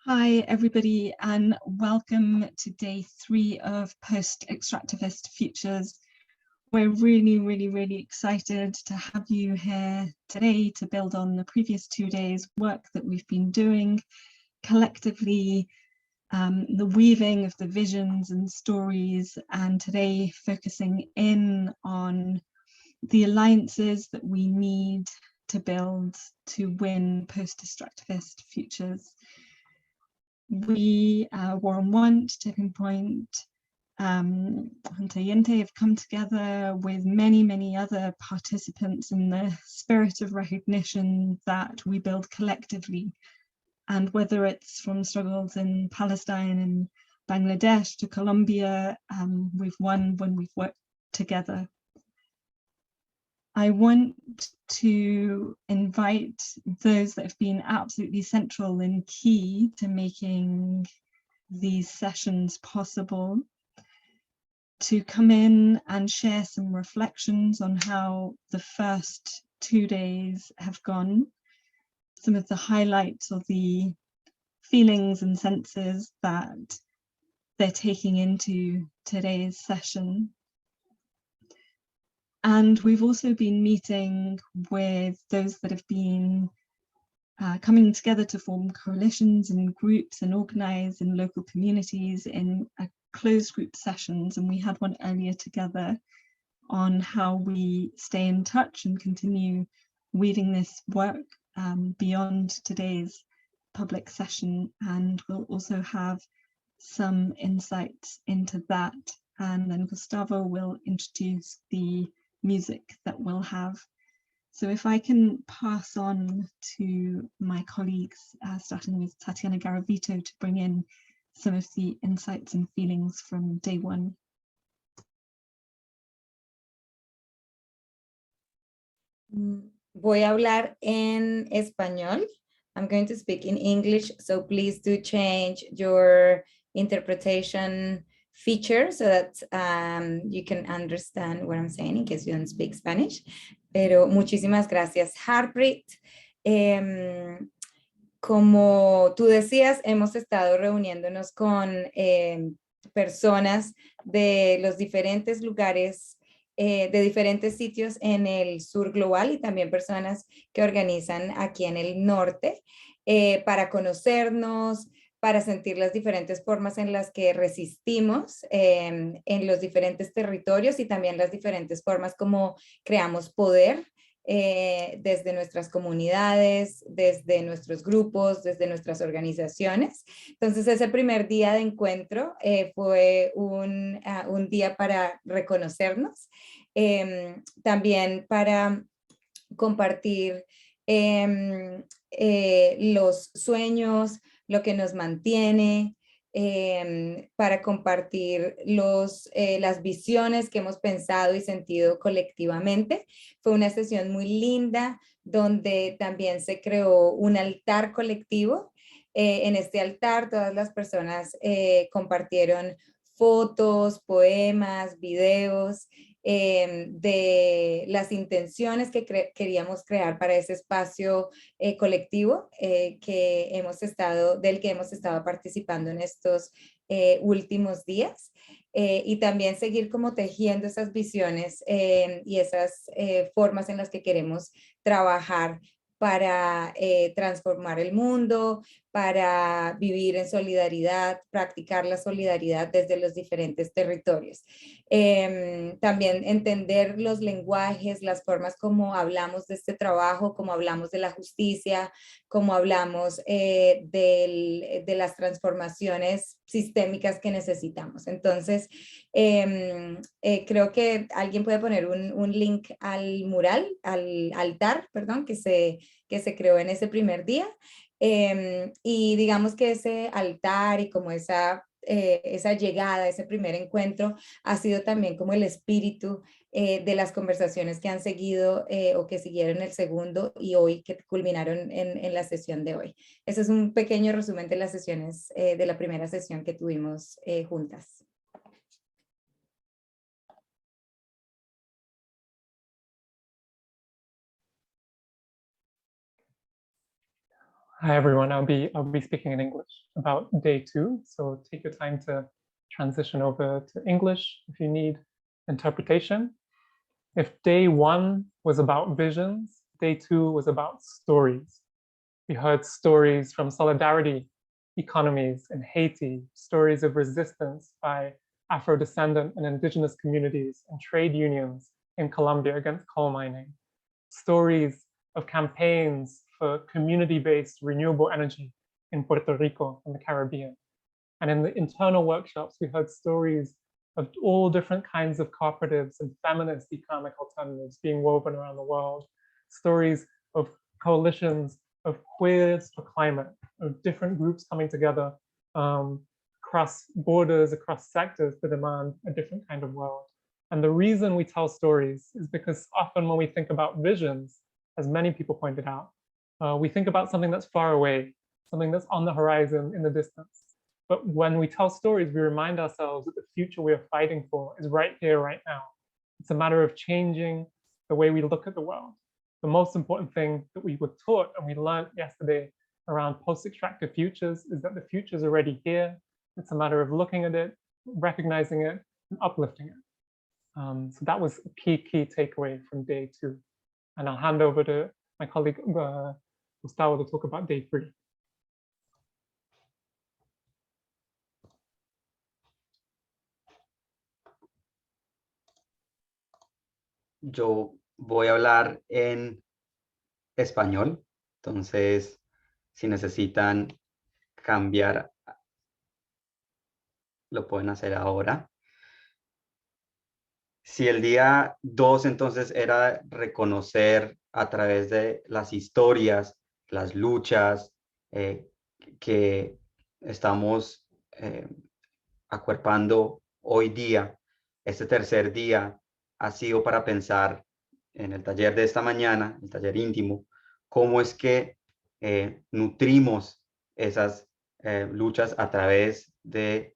Hi, everybody, and welcome to day 3 of Post-Extractivist Futures. We're really excited to have you here today to build on the previous 2 days' work that we've been doing collectively, the weaving of the visions and stories, and today focusing in on the alliances that we need to build to win post-extractivist futures. We, War on Want, Tipping Point, Huntayente have come together with many other participants in the spirit of recognition that we build collectively. And whether it's from struggles in Palestine and Bangladesh to Colombia, we've won when we've worked together. I want to invite those that have been absolutely central and key to making these sessions possible to come in and share some reflections on how the first 2 days have gone, some of the highlights of the feelings and senses that they're taking into today's session. And we've also been meeting with those that have been coming together to form coalitions and groups and organize in local communities in closed group sessions. And we had one earlier together on how we stay in touch and continue weaving this work beyond today's public session. And we'll also have some insights into that. And then Gustavo will introduce the music that we'll have. So if I can pass on to my colleagues, starting with Tatiana Garavito, to bring in some of the insights and feelings from day 1. Voy a hablar en español. I'm going to speak in English, so please do change your interpretation feature so that you can understand what I'm saying in case you don't speak Spanish. Pero muchísimas gracias, Harpreet. Como tú decías, hemos estado reuniéndonos con personas de los diferentes lugares, de diferentes sitios en el sur global y también personas que organizan aquí en el norte para conocernos, para sentir las diferentes formas en las que resistimos en los diferentes territorios y también las diferentes formas como creamos poder desde nuestras comunidades, desde nuestros grupos, desde nuestras organizaciones. Entonces ese primer día de encuentro fue un día para reconocernos, también para compartir los sueños, lo que nos mantiene, para compartir las visiones que hemos pensado y sentido colectivamente. Fue una sesión muy linda donde también se creó un altar colectivo. En este altar todas las personas compartieron fotos, poemas, videos, de las intenciones que queríamos crear para ese espacio colectivo del que hemos estado participando en estos últimos días. Y también seguir como tejiendo esas visiones y esas formas en las que queremos trabajar para transformar el mundo, para vivir en solidaridad, practicar la solidaridad desde los diferentes territorios. También entender los lenguajes, las formas como hablamos de este trabajo, como hablamos de la justicia, como hablamos de las transformaciones sistémicas que necesitamos. Entonces, creo que alguien puede poner un link al mural, al altar, perdón, que se creó en ese primer día. Y digamos que ese altar y como esa llegada, ese primer encuentro ha sido también como el espíritu de las conversaciones que han seguido o que siguieron el segundo y hoy que culminaron en la sesión de hoy. Ese es un pequeño resumen de las sesiones, de la primera sesión que tuvimos juntas. Hi everyone, I'll be speaking in English about day 2. So take your time to transition over to English if you need interpretation. If day 1 was about visions, day 2 was about stories. We heard stories from solidarity economies in Haiti, stories of resistance by Afro-descendant and indigenous communities and trade unions in Colombia against coal mining, stories of campaigns for community-based renewable energy in Puerto Rico and the Caribbean. And in the internal workshops, we heard stories of all different kinds of cooperatives and feminist economic alternatives being woven around the world, stories of coalitions of queers for climate, of different groups coming together across borders, across sectors to demand a different kind of world. And the reason we tell stories is because often when we think about visions, as many people pointed out, we think about something that's far away, something that's on the horizon in the distance. But when we tell stories, we remind ourselves that the future we are fighting for is right here, right now. It's a matter of changing the way we look at the world. The most important thing that we were taught and we learned yesterday around post-extractive futures is that the future is already here. It's a matter of looking at it, recognizing it, and uplifting it. So that was a key takeaway from day 2. And I'll hand over to my colleague Gustavo to talk about day 3. Yo voy a hablar en español, entonces si necesitan cambiar, lo pueden hacer ahora. Si el día 2 entonces era reconocer a través de las historias, las luchas que estamos acuerpando hoy día, este tercer día ha sido para pensar en el taller de esta mañana, el taller íntimo, cómo es que nutrimos esas luchas a través de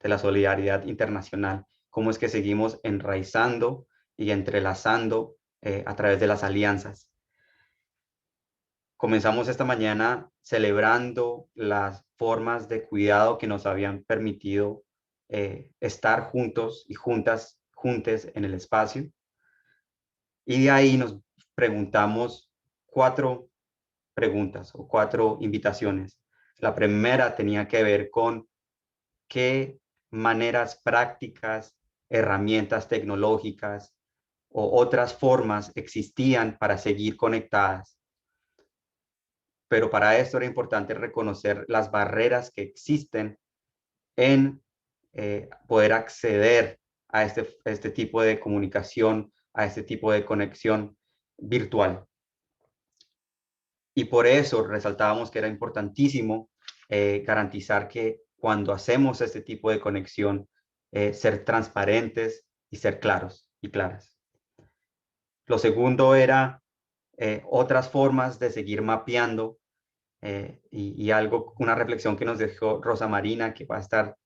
la solidaridad internacional, cómo es que seguimos enraizando y entrelazando a través de las alianzas. Comenzamos esta mañana celebrando las formas de cuidado que nos habían permitido estar juntos y juntes en el espacio. Y de ahí nos preguntamos 4 preguntas o 4 invitaciones. La primera tenía que ver con qué maneras prácticas, herramientas tecnológicas o otras formas existían para seguir conectadas. Pero para esto era importante reconocer las barreras que existen en poder acceder a este tipo de comunicación, a este tipo de conexión virtual. Y por eso resaltábamos que era importantísimo garantizar que cuando hacemos este tipo de conexión, ser transparentes y ser claros y claras. Lo segundo era otras formas de seguir mapeando y una reflexión que nos dejó Rosa Marina, que va a estar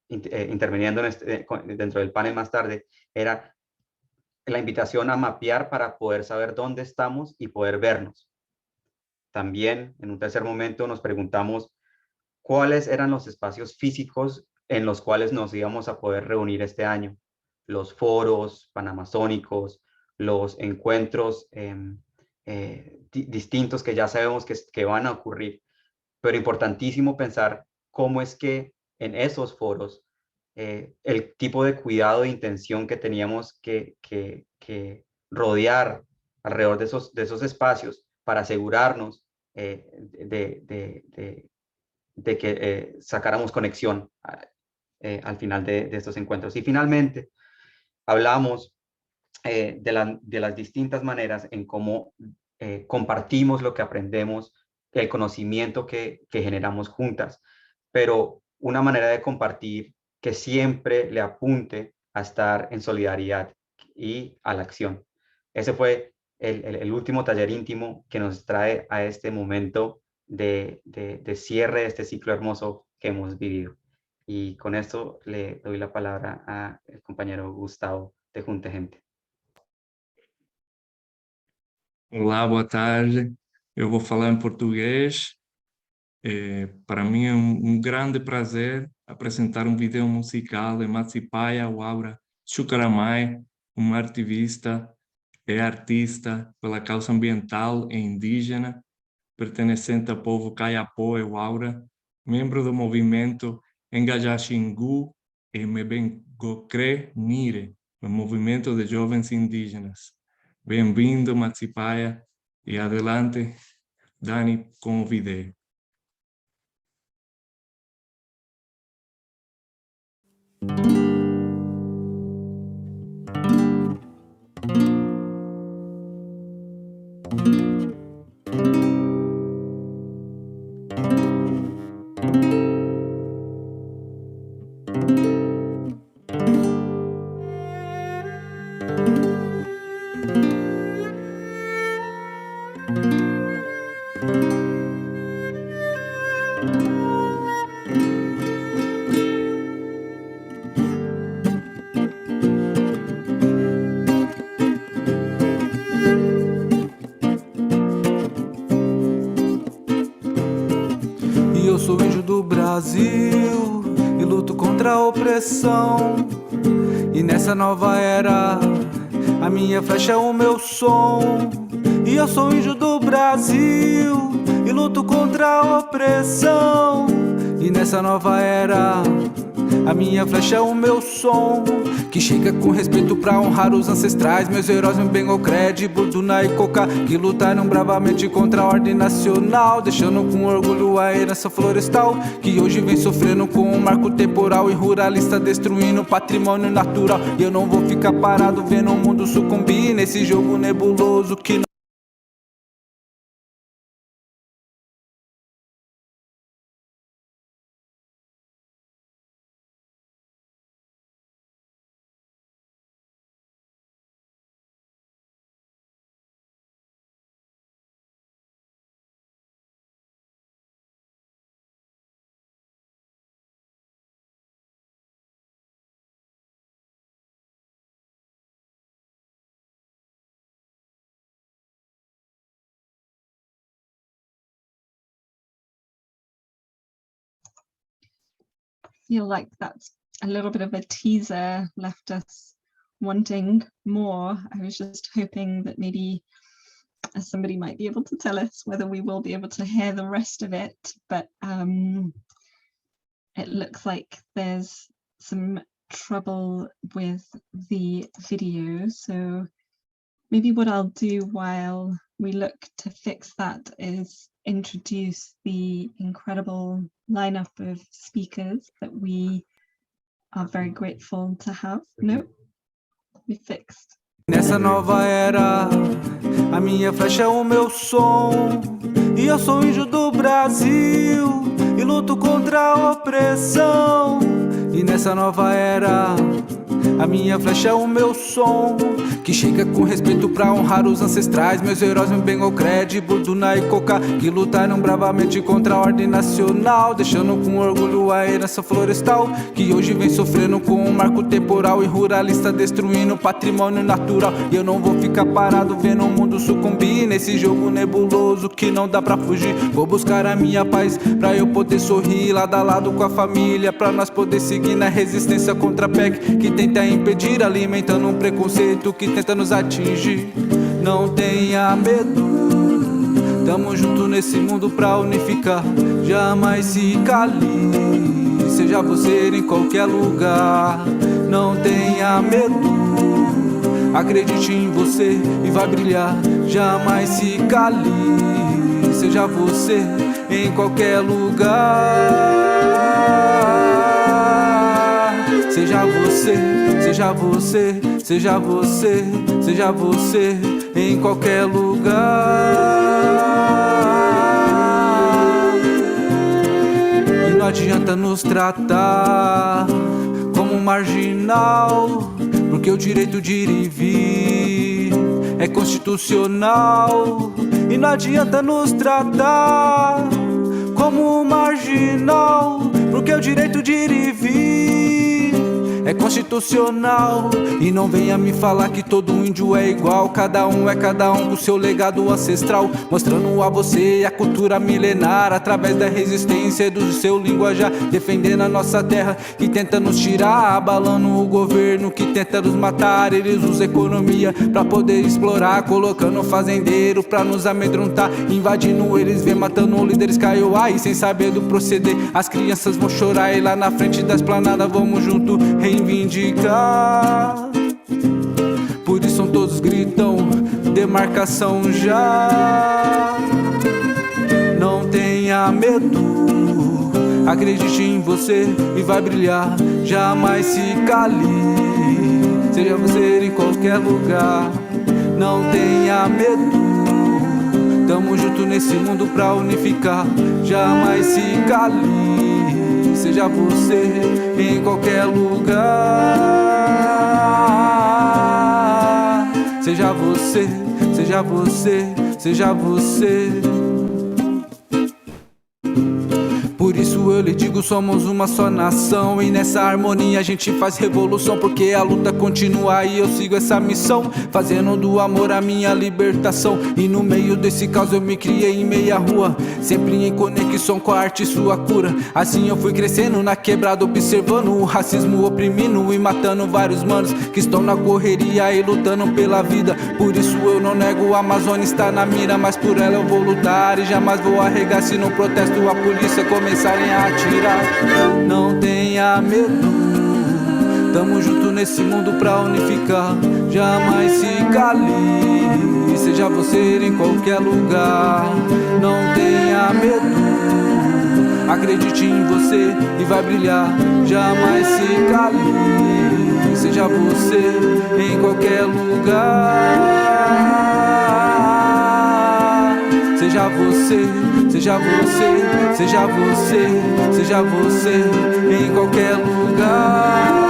interviniendo dentro del panel más tarde, era la invitación a mapear para poder saber dónde estamos y poder vernos. También, en un tercer momento, nos preguntamos cuáles eran los espacios físicos en los cuales nos íbamos a poder reunir este año. Los foros panamazónicos, los encuentros distintos que ya sabemos que van a ocurrir. Pero importantísimo pensar cómo es que en esos foros el tipo de cuidado e intención que teníamos que rodear alrededor de esos espacios para asegurarnos de que sacáramos conexión al final de estos encuentros. Y finalmente, hablamos de las distintas maneras en cómo compartimos lo que aprendemos, el conocimiento que generamos juntas, pero una manera de compartir que siempre le apunte a estar en solidaridad y a la acción. Ese fue el último taller íntimo que nos trae a este momento de cierre de este ciclo hermoso que hemos vivido. Y con esto le doy la palabra al compañero Gustavo de Junte Gente. Olá, boa tarde. Eu vou falar em português. Para mim é um grande prazer apresentar um vídeo musical Emancipaia Aura Chucaramai, uma ativista e artista pela causa ambiental e indígena, pertencente ao povo Kayapó e Aura, membro do movimento Engajaxingu e Mebengocre Nire, o movimento de jovens indígenas. Bem-vindo, Emancipaia, e adelante, Dani, com o vídeo. E eu sou índio do Brasil e luto contra a opressão. E nessa nova era, a minha flecha é o meu som. E eu sou índio do Brasil e luto contra a opressão. E nessa nova era, a minha flecha é o meu som, que chega com respeito pra honrar os ancestrais. Meus heróis me bem ao crédito, Burduna e Coca, que lutaram bravamente contra a ordem nacional, deixando com orgulho a herança florestal, que hoje vem sofrendo com um marco temporal e ruralista, destruindo o patrimônio natural. E eu não vou ficar parado vendo o mundo sucumbir nesse jogo nebuloso que não... Feel like that's a little bit of a teaser, left us wanting more. I was just hoping that maybe somebody might be able to tell us whether we will be able to hear the rest of it, but it looks like there's some trouble with the video. So maybe what I'll do while we look to fix that is introduce the incredible lineup of speakers that we are very grateful to have. No, we fixed. Nessa nova era, a minha flecha é o meu som. E eu sou índio do Brasil e luto contra a opressão. E nessa nova era, a minha flecha é o meu som, que chega com respeito pra honrar os ancestrais. Meus heróis me bem ao crédito, Burduna e Coca, que lutaram bravamente contra a ordem nacional, deixando com orgulho a herança florestal, que hoje vem sofrendo com um marco temporal e ruralista, destruindo o patrimônio natural. E eu não vou ficar parado vendo o mundo sucumbir nesse jogo nebuloso que não dá pra fugir. Vou buscar a minha paz pra eu poder sorrir lado a lado com a família, pra nós poder seguir na resistência contra a PEC que tenta impedir, alimentando um preconceito que tenta nos atingir. Não tenha medo, tamo junto nesse mundo pra unificar. Jamais se cale, seja você em qualquer lugar. Não tenha medo, acredite em você e vai brilhar. Jamais se cale, seja você em qualquer lugar. Seja você, seja você, seja você, seja você em qualquer lugar. E não adianta nos tratar como marginal, porque o direito de ir e vir é constitucional. E não adianta nos tratar como marginal, porque o direito de ir e vir é constitucional. E não venha me falar que todo índio é igual. Cada um com seu legado ancestral, mostrando a você a cultura milenar através da resistência e do seu linguajar, defendendo a nossa terra que tenta nos tirar, abalando o governo que tenta nos matar. Eles usam economia pra poder explorar, colocando fazendeiro pra nos amedrontar, invadindo eles, vem matando líderes Kaiowá, e sem saber do proceder as crianças vão chorar. E lá na frente da esplanada vamos junto reivindicar. Por isso todos gritam, demarcação já. Não tenha medo, acredite em você e vai brilhar. Jamais se cale, seja você em qualquer lugar. Não tenha medo, tamo junto nesse mundo pra unificar. Jamais se cale, seja você em qualquer lugar. Seja você, seja você, seja você. Por isso eu lhe digo, somos uma só nação, e nessa harmonia a gente faz revolução, porque a luta continua e eu sigo essa missão, fazendo do amor a minha libertação. E no meio desse caos eu me criei em meia rua, sempre em conexão com a arte e sua cura. Assim eu fui crescendo na quebrada, observando o racismo oprimindo e matando vários manos que estão na correria e lutando pela vida. Por isso eu não nego, a Amazônia está na mira, mas por ela eu vou lutar e jamais vou arregar se no protesto a polícia começarem a atirar. Não tenha medo, tamo junto nesse mundo pra unificar. Jamais se cale, seja você em qualquer lugar. Não tenha medo, acredite em você e vai brilhar. Jamais se cale, seja você em qualquer lugar. Seja você, seja você, seja você, seja você em qualquer lugar.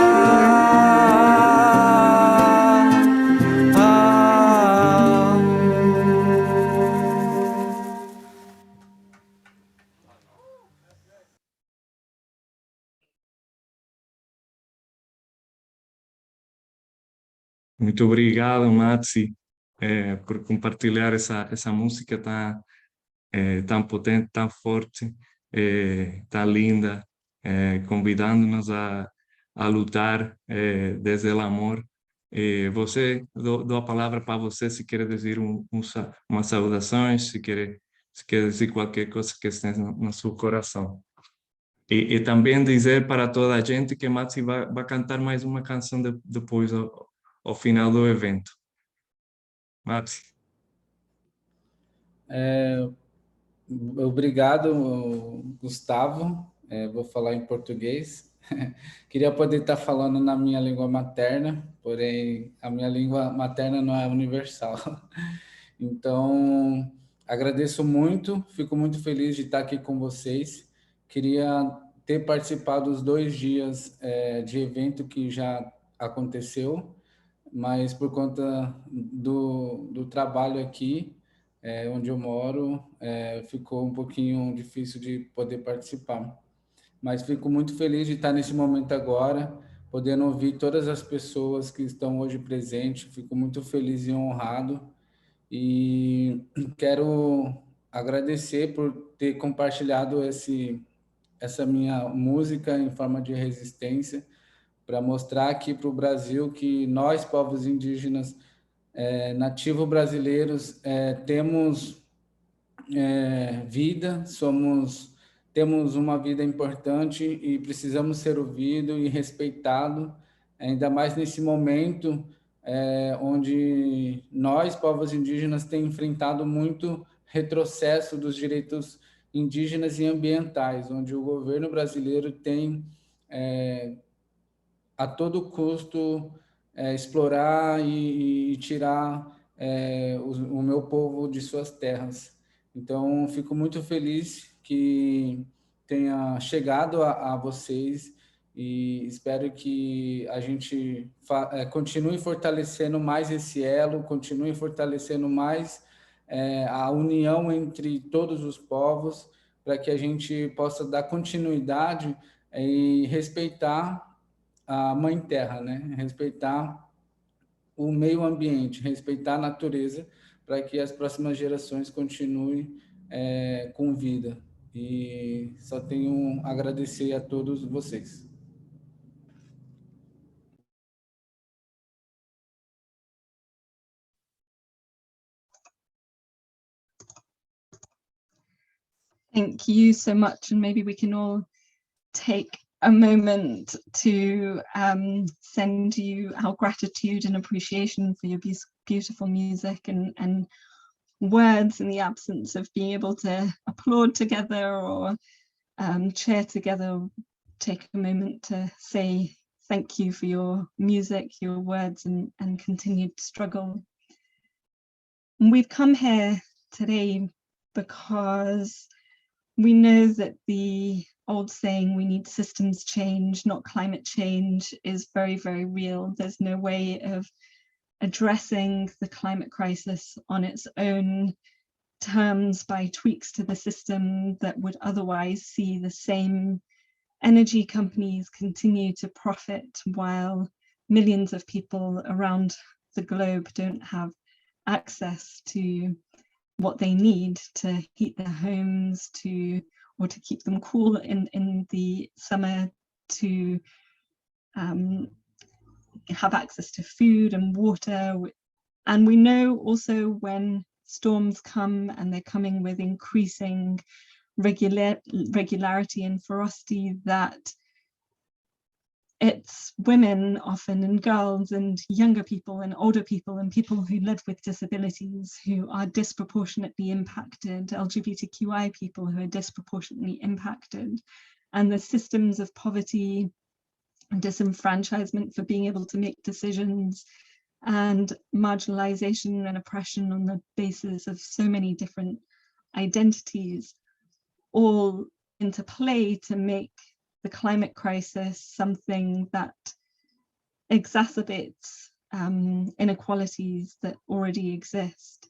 Muito obrigado, Matsi, por compartilhar essa música tão potente, tão forte, tão linda, convidando-nos a lutar desde o amor. Você, dou a palavra para você se quer dizer umas saudações, se quer dizer qualquer coisa que esteja no seu coração. E também dizer para toda a gente que Matsi vai cantar mais uma canção depois ao final do evento. Matsi. Obrigado, Gustavo. Vou falar em português. Queria poder estar falando na minha língua materna, porém a minha língua materna não é universal. Então, agradeço muito, fico muito feliz de estar aqui com vocês. Queria ter participado dos 2 dias de evento que já aconteceu, mas por conta do trabalho aqui, onde eu moro, ficou um pouquinho difícil de poder participar. Mas fico muito feliz de estar nesse momento agora, podendo ouvir todas as pessoas que estão hoje presentes. Fico muito feliz e honrado. E quero agradecer por ter compartilhado essa minha música em forma de resistência, para mostrar aqui para o Brasil que nós, povos indígenas, nativos brasileiros, temos vida, temos uma vida importante e precisamos ser ouvidos e respeitados, ainda mais nesse momento onde nós, povos indígenas, temos enfrentado muito retrocesso dos direitos indígenas e ambientais, onde o governo brasileiro tem a todo custo explorar e tirar o meu povo de suas terras. Então, fico muito feliz que tenha chegado a vocês e espero que a gente continue fortalecendo mais esse elo, continue fortalecendo mais a união entre todos os povos, para que a gente possa dar continuidade e respeitar a Mãe Terra, né? Respeitar o meio ambiente, respeitar a natureza, para que as próximas gerações continuem com vida. E só tenho a agradecer a todos vocês. Thank you so much, and maybe we can all take a moment to send you our gratitude and appreciation for your beautiful music and words in the absence of being able to applaud together or cheer together. Take a moment to say thank you for your music, your words, and continued struggle. And we've come here today because we know that the old saying, we need systems change, not climate change, is very, very real. There's no way of addressing the climate crisis on its own terms by tweaks to the system that would otherwise see the same energy companies continue to profit while millions of people around the globe don't have access to what they need to heat their homes, or to keep them cool in the summer, to have access to food and water. And we know also when storms come, and they're coming with increasing regularity and ferocity, that it's women often, and girls, and younger people, and older people, and people who live with disabilities who are disproportionately impacted, LGBTQI people who are disproportionately impacted, and the systems of poverty and disenfranchisement for being able to make decisions, and marginalization and oppression on the basis of so many different identities, all interplay to make the climate crisis something that exacerbates inequalities that already exist.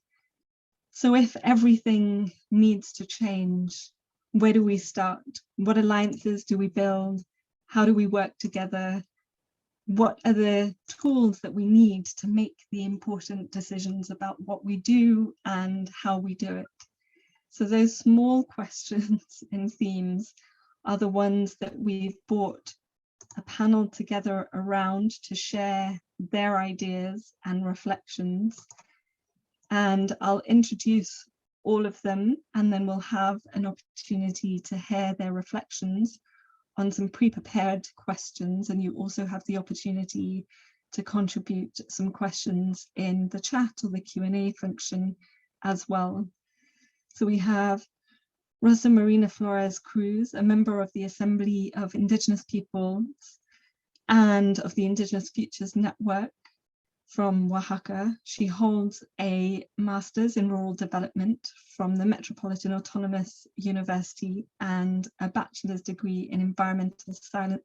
So if everything needs to change, where do we start? What alliances do we build? How do we work together? What are the tools that we need to make the important decisions about what we do and how we do it? So those small questions and themes are the ones that we've brought a panel together around to share their ideas and reflections. And I'll introduce all of them, and then we'll have an opportunity to hear their reflections on some pre-prepared questions. And you also have the opportunity to contribute some questions in the chat or the Q&A function as well. So we have Rosa Marina Flores Cruz, a member of the Assembly of Indigenous Peoples and of the Indigenous Futures Network from Oaxaca. She holds a Master's in Rural Development from the Metropolitan Autonomous University and a bachelor's degree in Environmental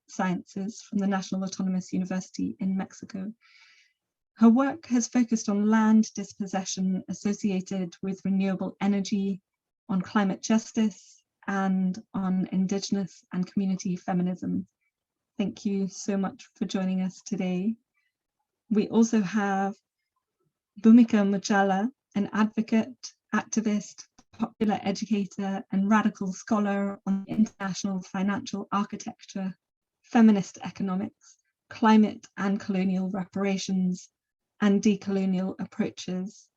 Sciences from the National Autonomous University in Mexico. Her work has focused on land dispossession associated with renewable energy, on climate justice, and on Indigenous and community feminism. Thank you so much for joining us today. We also have Bhumika Mujala, an advocate, activist, popular educator, and radical scholar on international financial architecture, feminist economics, climate and colonial reparations, and decolonial approaches.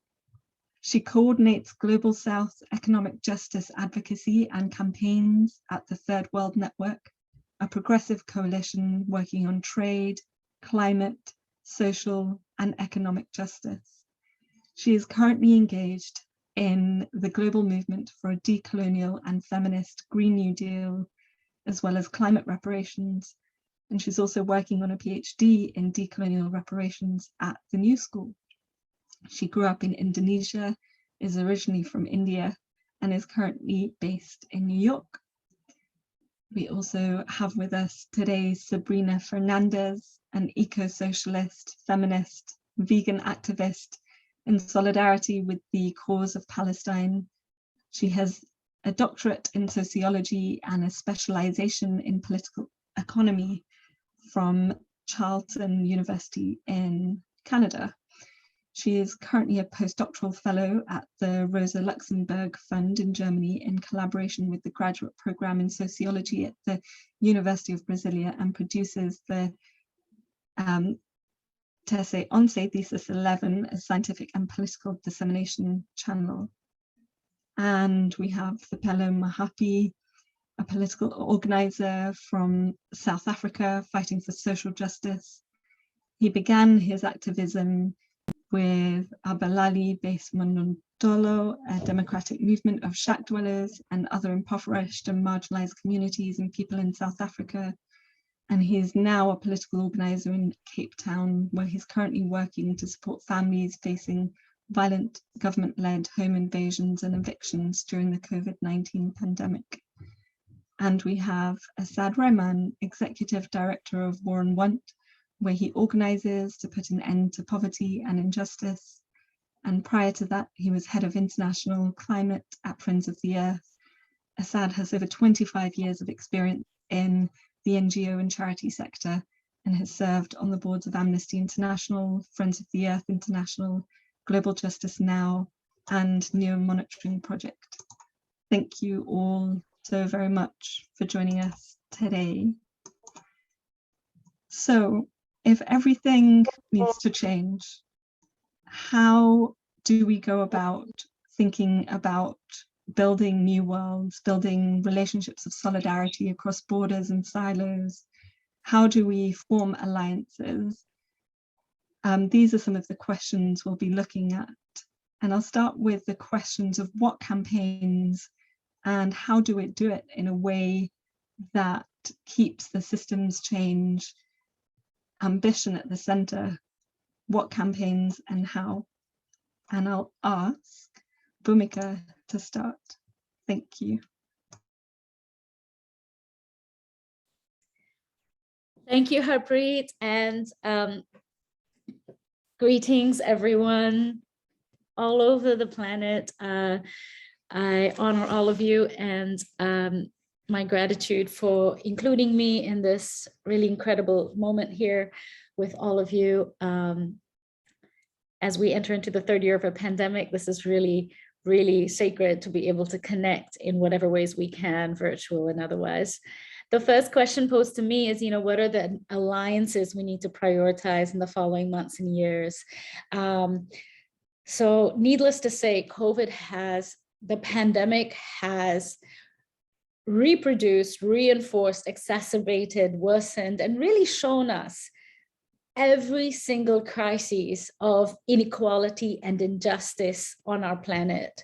She coordinates Global South economic justice advocacy and campaigns at the Third World Network, a progressive coalition working on trade, climate, social, and economic justice. She is currently engaged in the global movement for a decolonial and feminist Green New Deal, as well as climate reparations. And she's also working on a PhD in decolonial reparations at the New School. She grew up in Indonesia, is originally from India, and is currently based in New York. We also have with us today Sabrina Fernandez, an eco-socialist, feminist, vegan activist in solidarity with the cause of Palestine. She has a doctorate in sociology and a specialization in political economy from Charlton University in Canada. She is currently a postdoctoral fellow at the Rosa Luxemburg Fund in Germany in collaboration with the graduate program in sociology at the University of Brasilia, and produces the Tese Onze, Thesis 11, a scientific and political dissemination channel. And we have Thapelo Mahapi, a political organizer from South Africa fighting for social justice. He began his activism with Abalali Base Monondolo, a democratic movement of shack dwellers and other impoverished and marginalized communities and people in South Africa. And he is now a political organizer in Cape Town, where he's currently working to support families facing violent government-led home invasions and evictions during the COVID-19 pandemic. And we have Asad Rehman, executive director of War and Want, where he organizes to put an end to poverty and injustice. And prior to that, he was head of international climate at Friends of the Earth. Asad has over 25 years of experience in the NGO and charity sector, and has served on the boards of Amnesty International, Friends of the Earth International, Global Justice Now, and New Monitoring Project. Thank you all so very much for joining us today. So, if everything needs to change, how do we go about thinking about building new worlds, building relationships of solidarity across borders and silos? How do we form alliances? These are some of the questions we'll be looking at. And I'll start with the questions of what campaigns and how do we do it in a way that keeps the systems change ambition at the center. What campaigns and how? And I'll ask Bhumika to start. Thank you. Thank you, Harpreet, and greetings, everyone all over the planet. I honor all of you, and my gratitude for including me in this really incredible moment here with all of you. As we enter into the third year of a pandemic, this is really, really sacred to be able to connect in whatever ways we can, virtual and otherwise. The first question posed to me is, what are the alliances we need to prioritize in the following months and years? So needless to say, the pandemic has reproduced, reinforced, exacerbated, worsened, and really shown us every single crisis of inequality and injustice on our planet,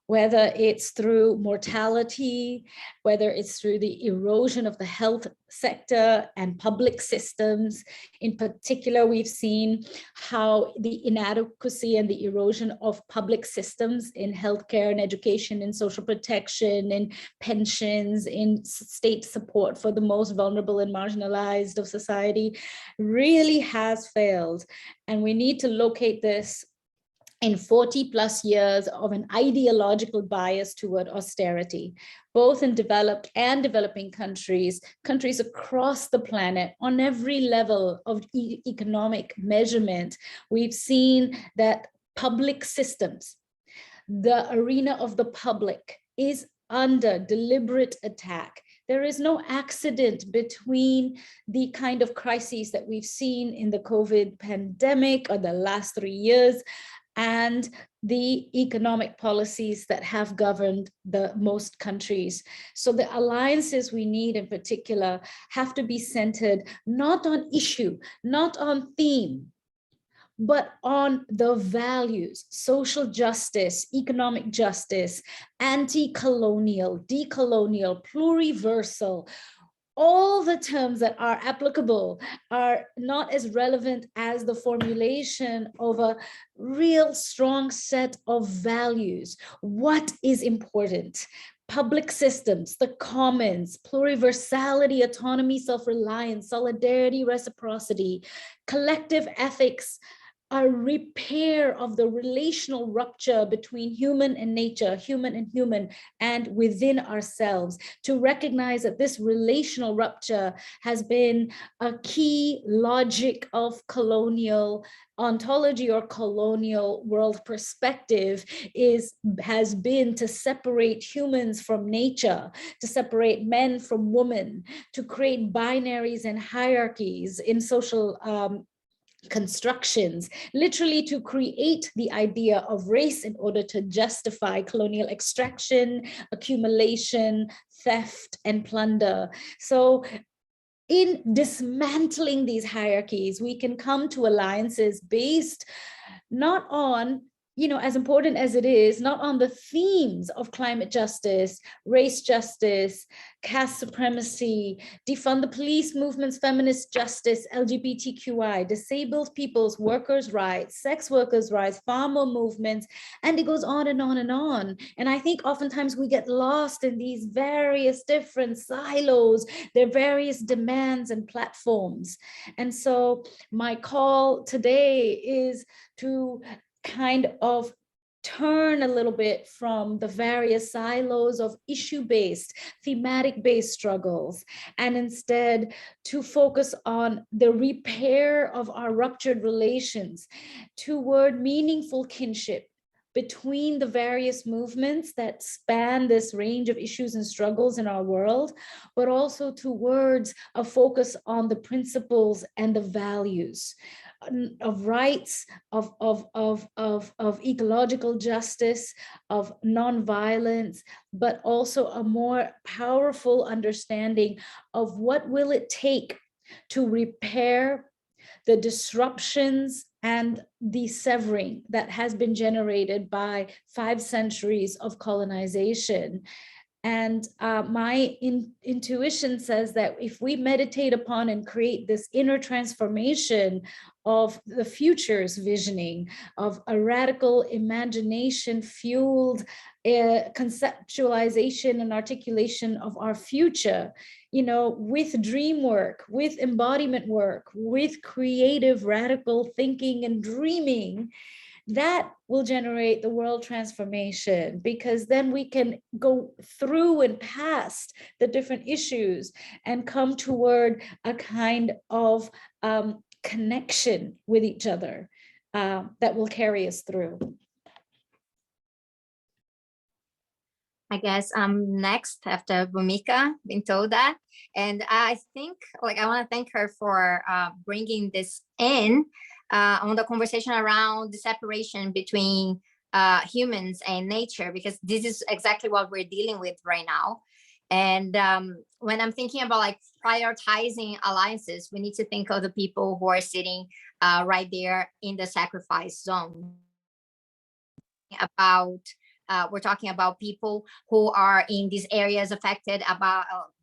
whether it's through mortality, whether it's through the erosion of the health sector and public systems. In particular, we've seen how the inadequacy and the erosion of public systems in healthcare and education and social protection and pensions, in state support for the most vulnerable and marginalized of society really has failed. And we need to locate this in 40 plus years of an ideological bias toward austerity, both in developed and developing countries across the planet on every level of economic measurement. We've seen that public systems, the arena of the public, is under deliberate attack. There is no accident between the kind of crises that we've seen in the COVID pandemic or the last 3 years and the economic policies that have governed the most countries. So the alliances we need in particular have to be centered not on issue, not on theme, but on the values: social justice, economic justice, anti-colonial, decolonial, pluriversal. All the terms that are applicable are not as relevant as the formulation of a real strong set of values. What is important? Public systems, the commons, pluriversality, autonomy, self-reliance, solidarity, reciprocity, collective ethics, a repair of the relational rupture between human and nature, human and human, and within ourselves, to recognize that this relational rupture has been a key logic of colonial ontology or colonial world perspective, has been to separate humans from nature, to separate men from women, to create binaries and hierarchies in social constructions, literally to create the idea of race in order to justify colonial extraction, accumulation, theft, and plunder. So in dismantling these hierarchies, we can come to alliances based not on, you know, as important as it is, not on the themes of climate justice, race justice, caste supremacy, defund the police movements, feminist justice, LGBTQI, disabled people's workers' rights, sex workers' rights, farmer movements, and it goes on and on and on. And I think oftentimes we get lost in these various different silos, their various demands and platforms. And so my call today is to kind of turn a little bit from the various silos of issue-based, thematic-based struggles, and instead to focus on the repair of our ruptured relations toward meaningful kinship between the various movements that span this range of issues and struggles in our world, but also towards a focus on the principles and the values of rights, of ecological justice, of nonviolence, but also a more powerful understanding of what will it take to repair the disruptions and the severing that has been generated by 5 centuries of colonization. And my intuition says that if we meditate upon and create this inner transformation of the future's visioning, of a radical imagination fueled conceptualization and articulation of our future, you know, with dream work, with embodiment work, with creative radical thinking and dreaming, that will generate the world transformation, because then we can go through and past the different issues and come toward a kind of connection with each other that will carry us through. I guess I'm next after Bhumika being told that. And I think, like, I want to thank her for bringing this in on the conversation around the separation between humans and nature, because this is exactly what we're dealing with right now. And when I'm thinking about like prioritizing alliances, we need to think of the people who are sitting right there in the sacrifice zone. We're talking about people who are in these areas affected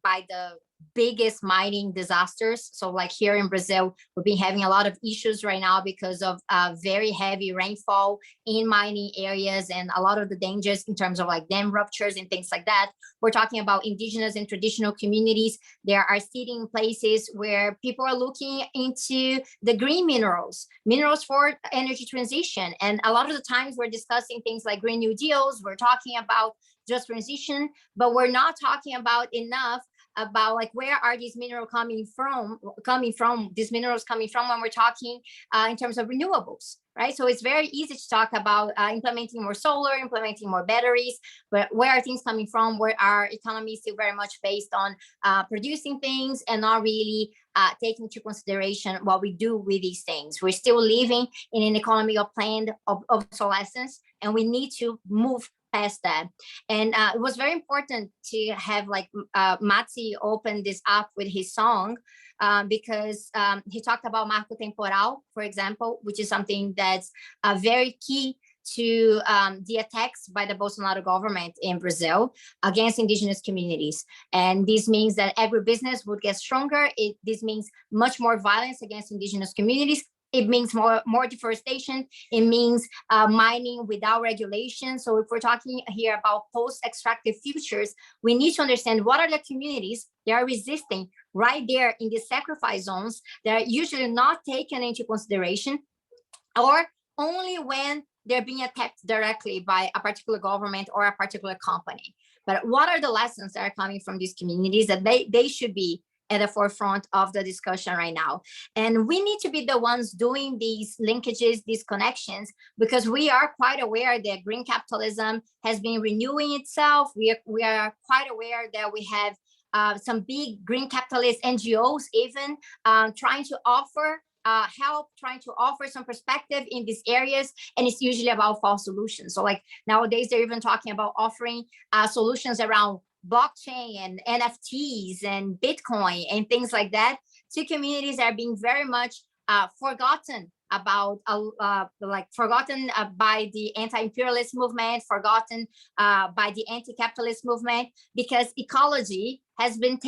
by the biggest mining disasters. So like here in Brazil, we've been having a lot of issues right now because of very heavy rainfall in mining areas and a lot of the dangers in terms of like dam ruptures and things like that. We're talking about indigenous and traditional communities. There are sitting places where people are looking into the green minerals for energy transition. And a lot of the times we're discussing things like Green New Deals, we're talking about just transition, but we're not talking about enough about like where are these minerals coming from when we're talking in terms of renewables, right? So it's very easy to talk about implementing more solar, implementing more batteries, but where are things coming from? Where our economy is still very much based on producing things and not really taking into consideration what we do with these things. We're still living in an economy of planned obsolescence, and we need to move past that. And it was very important to have like Matsi open this up with his song because he talked about marco temporal, for example, which is something that's very key to the attacks by the Bolsonaro government in Brazil against indigenous communities. And this means that agribusiness would get stronger. This means much more violence against indigenous communities. It means more deforestation. It means mining without regulation. So if we're talking here about post-extractive futures, we need to understand what are the communities that are resisting right there in the sacrifice zones that are usually not taken into consideration. or only when they're being attacked directly by a particular government or a particular company. But what are the lessons that are coming from these communities that they should be at the forefront of the discussion right now? And we need to be the ones doing these linkages, these connections, because we are quite aware that green capitalism has been renewing itself. We are quite aware that we have some big green capitalist NGOs even trying to offer help, trying to offer some perspective in these areas, and it's usually about false solutions. So like nowadays they're even talking about offering solutions around blockchain and NFTs and Bitcoin and things like that to communities that are being very much forgotten about, forgotten by the anti-imperialist movement, forgotten by the anti-capitalist movement, because ecology has been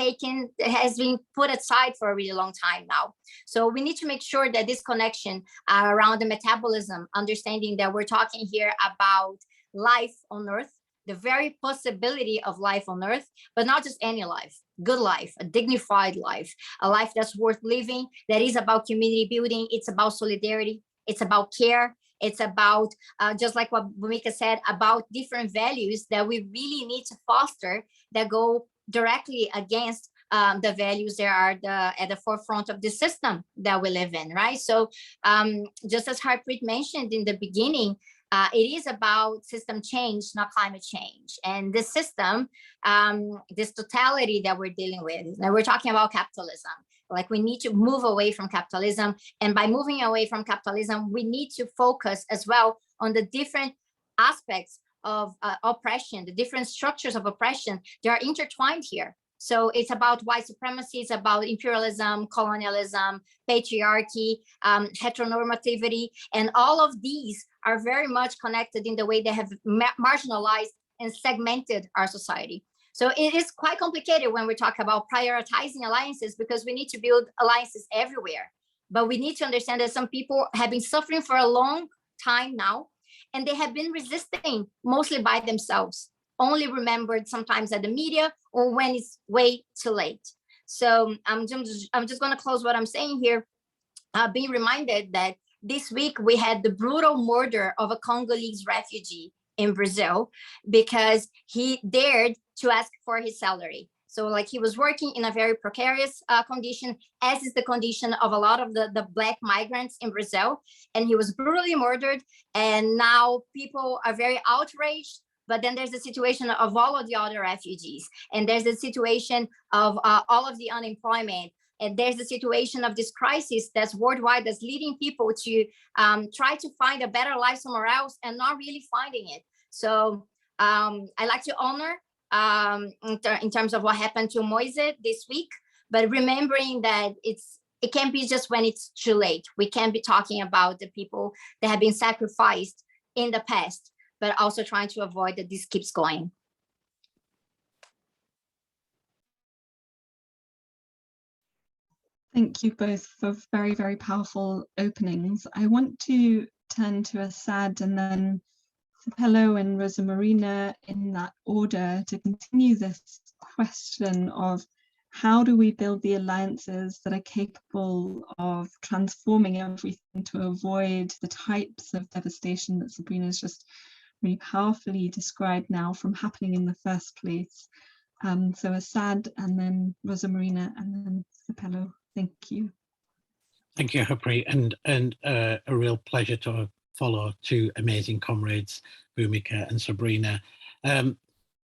put aside for a really long time now. So we need to make sure that this connection around the metabolism, understanding that we're talking here about life on Earth, the very possibility of life on Earth, but not just any life, good life, a dignified life, a life that's worth living, that is about community building. It's about solidarity. It's about care. It's about, just like what Bhumika said, about different values that we really need to foster that go directly against the values that are at the forefront of the system that we live in, right? So just as Harpreet mentioned in the beginning, it is about system change, not climate change. And this system, this totality that we're dealing with, now we're talking about capitalism. Like we need to move away from capitalism. And by moving away from capitalism, we need to focus as well on the different aspects of oppression, the different structures of oppression. They are intertwined here. So it's about white supremacy, it's about imperialism, colonialism, patriarchy, heteronormativity, and all of these are very much connected in the way they have marginalized and segmented our society. So it is quite complicated when we talk about prioritizing alliances, because we need to build alliances everywhere. But we need to understand that some people have been suffering for a long time now, and they have been resisting mostly by themselves, only remembered sometimes at the media or when it's way too late. So I'm just going to close what I'm saying here, being reminded that this week we had the brutal murder of a Congolese refugee in Brazil because he dared to ask for his salary. So like he was working in a very precarious condition, as is the condition of a lot of the Black migrants in Brazil. And he was brutally murdered. And now people are very outraged. But then there's the situation of all of the other refugees. And there's the situation of all of the unemployment. And there's the situation of this crisis that's worldwide, that's leading people to try to find a better life somewhere else and not really finding it. So I like to honor in terms of what happened to Moise this week, but remembering that it can't be just when it's too late. We can't be talking about the people that have been sacrificed in the past, but also trying to avoid that this keeps going. Thank you both for very, very powerful openings. I want to turn to Assad and then Sapelo and Rosa Marina in that order to continue this question of how do we build the alliances that are capable of transforming everything to avoid the types of devastation that Sabrina's just really powerfully described now from happening in the first place. So Assad and then Rosa Marina and then Sapelo. Thank you. Thank you, Harpreet, and a real pleasure to follow two amazing comrades, Bhumika and Sabrina. You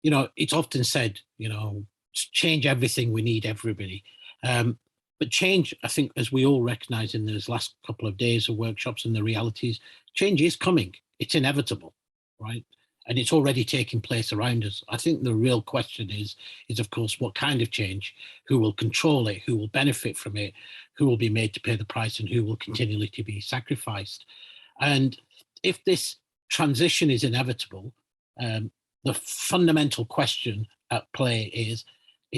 know, it's often said, you know, to change everything, we need everybody. But change, I think, as we all recognize in those last couple of days of workshops and the realities, change is coming. It's inevitable, right? And it's already taking place around us. I think the real question is of course, what kind of change, who will control it, who will benefit from it, who will be made to pay the price, and who will continually to be sacrificed. And if this transition is inevitable, the fundamental question at play is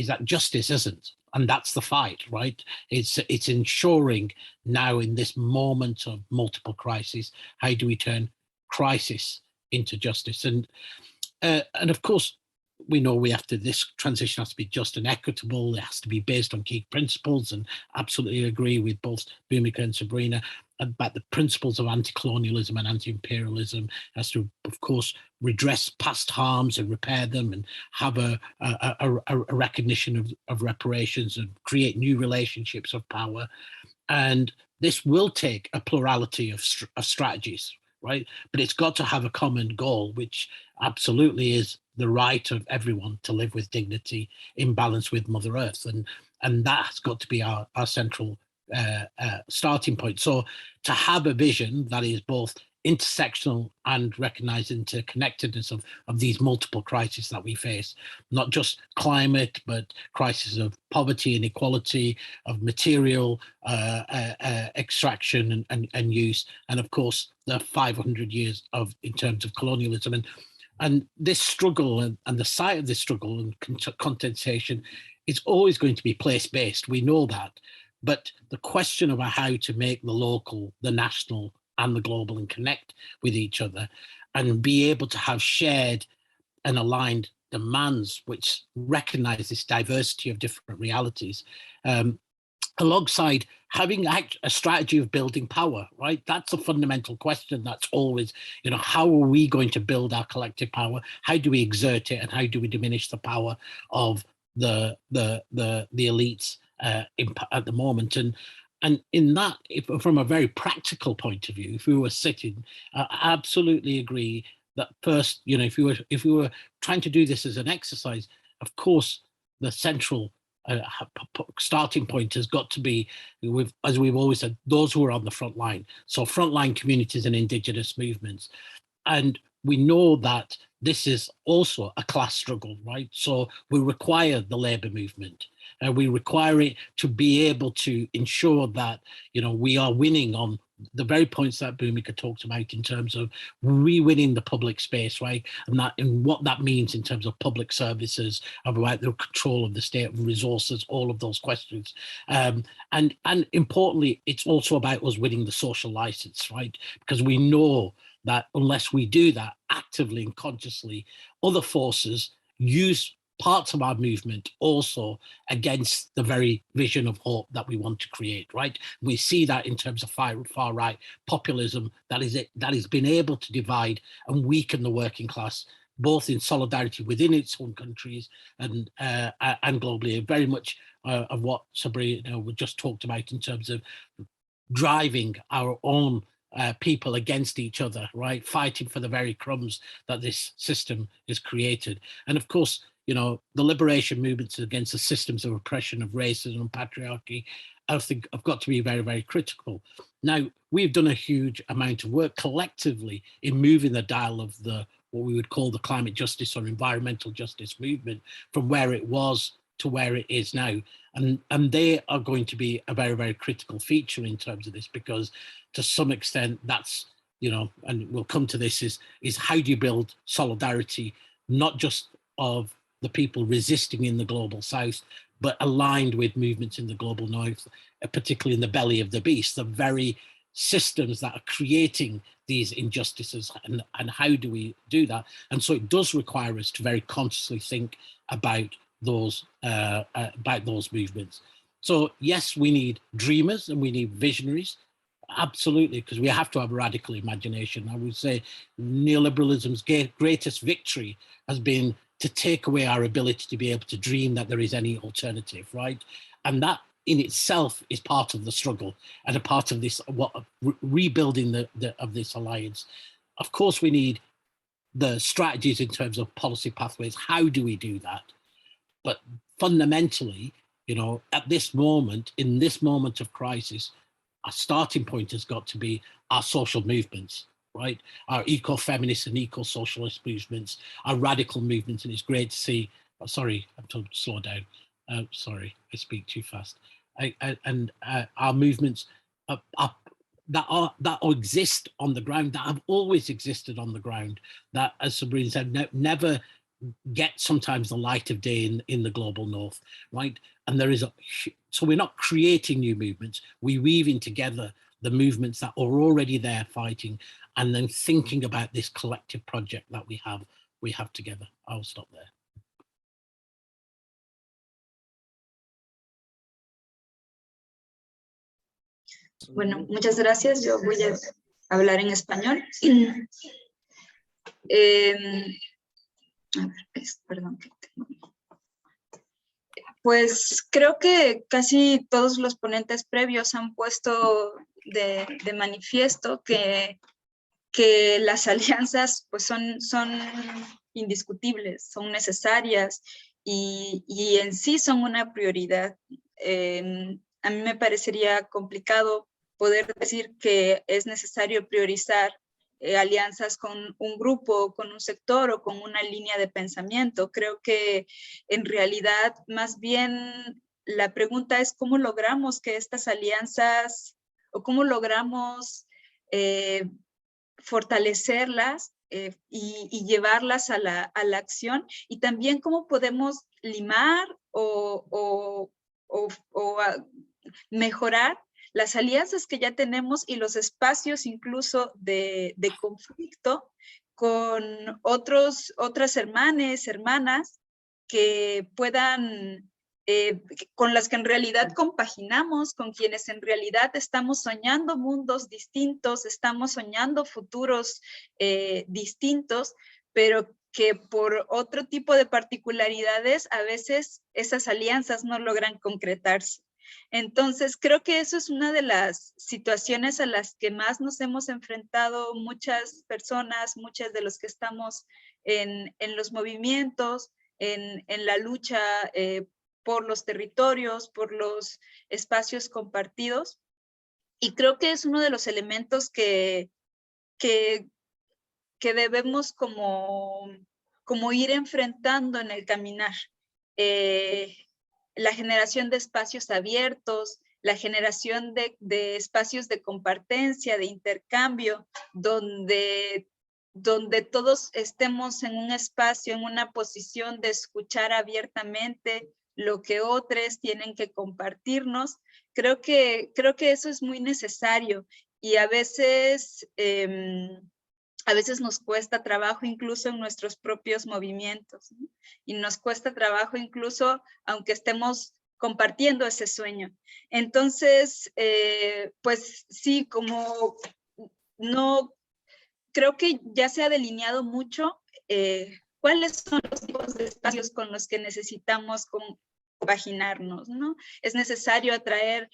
that justice isn't. And that's the fight, right? It's ensuring now in this moment of multiple crises, how do we turn crisis into justice? And of course, we know this transition has to be just and equitable. It has to be based on key principles, and absolutely agree with both Bhumika and Sabrina. about the principles of anti-colonialism and anti-imperialism, has to, of course, redress past harms and repair them, and have a recognition of reparations, and create new relationships of power. And this will take a plurality of strategies, right? But it's got to have a common goal, which absolutely is the right of everyone to live with dignity in balance with Mother Earth. And that has got to be our central starting point. So to have a vision that is both intersectional and recognize interconnectedness of these multiple crises that we face, not just climate, but crises of poverty, inequality, of material extraction and use, and of course the 500 years of in terms of colonialism. And this struggle and the site of this struggle and contestation is always going to be place-based. We know that. But the question about how to make the local, the national, and the global and connect with each other and be able to have shared and aligned demands which recognize this diversity of different realities, alongside having a strategy of building power, right? That's a fundamental question. That's always, you know, how are we going to build our collective power? How do we exert it? And how do we diminish the power of the elites at the moment? And in that, from a very practical point of view, if we were sitting, I absolutely agree that first, you know, if we were trying to do this as an exercise, of course, the central starting point has got to be, as we've always said, those who are on the front line. So frontline communities and indigenous movements. And we know that this is also a class struggle, right? So we require the labor movement, and we require it to be able to ensure that, you know, we are winning on the very points that Bhumika talked about in terms of re-winning the public space, right? And what that means in terms of public services, about the control of the state of resources, all of those questions. And importantly, it's also about us winning the social license, right? Because we know that unless we do that actively and consciously, other forces use parts of our movement also against the very vision of hope that we want to create, right? We see that in terms of far right populism that has been able to divide and weaken the working class, both in solidarity within its own countries and globally. Very much of what Sabrina just talked about in terms of driving our own people against each other, right? Fighting for the very crumbs that this system is created. And of course, you know, the liberation movements against the systems of oppression, of racism and patriarchy, I think have got to be very, very critical. Now, we've done a huge amount of work collectively in moving the dial of what we would call the climate justice or environmental justice movement from where it was to where it is now. And they are going to be a very, very critical feature in terms of this, because to some extent that's, you know, and we'll come to this, is how do you build solidarity, not just of the people resisting in the global south, but aligned with movements in the global north, particularly in the belly of the beast, the very systems that are creating these injustices, and how do we do that? And so it does require us to very consciously think about those movements. So yes, we need dreamers and we need visionaries, absolutely, because we have to have a radical imagination. I would say neoliberalism's greatest victory has been to take away our ability to be able to dream that there is any alternative, right? And that in itself is part of the struggle and a part of this rebuilding of this alliance. Of course, we need the strategies in terms of policy pathways. How do we do that? But fundamentally, you know, at this moment, in this moment of crisis, our starting point has got to be our social movements, right? Our eco-feminist and eco-socialist movements, our radical movements. And it's great to see, sorry, I'm told to slow down. Sorry, I speak too fast. Our movements that exist on the ground, that have always existed on the ground, that, as Sabrina said, never get sometimes the light of day in the global north, right? And there is so we're not creating new movements, we're weaving together the movements that are already there fighting, and then thinking about this collective project that we have together. I'll stop there. Bueno, muchas gracias. Yo voy a hablar en español. A ver, perdón. Pues creo que casi todos los ponentes previos han puesto de manifiesto que las alianzas pues son indiscutibles, son necesarias y en sí son una prioridad. A mí me parecería complicado poder decir que es necesario priorizar alianzas con un grupo, con un sector o con una línea de pensamiento. Creo que en realidad más bien la pregunta es cómo logramos que estas alianzas o cómo logramos fortalecerlas y llevarlas a la acción, y también cómo podemos limar o mejorar las alianzas que ya tenemos y los espacios incluso de conflicto con otras hermanas que puedan, con las que en realidad compaginamos, con quienes en realidad estamos soñando mundos distintos, estamos soñando futuros distintos, pero que por otro tipo de particularidades a veces esas alianzas no logran concretarse. Entonces, creo que eso es una de las situaciones a las que más nos hemos enfrentado muchas personas, muchas de los que estamos en los movimientos, en la lucha por los territorios, por los espacios compartidos. Y creo que es uno de los elementos que debemos como ir enfrentando en el caminar. La generación de espacios abiertos, la generación de espacios de compartencia, de intercambio, donde todos estemos en un espacio, en una posición de escuchar abiertamente lo que otros tienen que compartirnos. Creo que eso es muy necesario, y a veces nos cuesta trabajo incluso en nuestros propios movimientos, ¿no? Y nos cuesta trabajo incluso aunque estemos compartiendo ese sueño. Entonces, pues sí, como no, creo que ya se ha delineado mucho cuáles son los tipos de espacios con los que necesitamos compaginarnos, ¿no? Es necesario atraer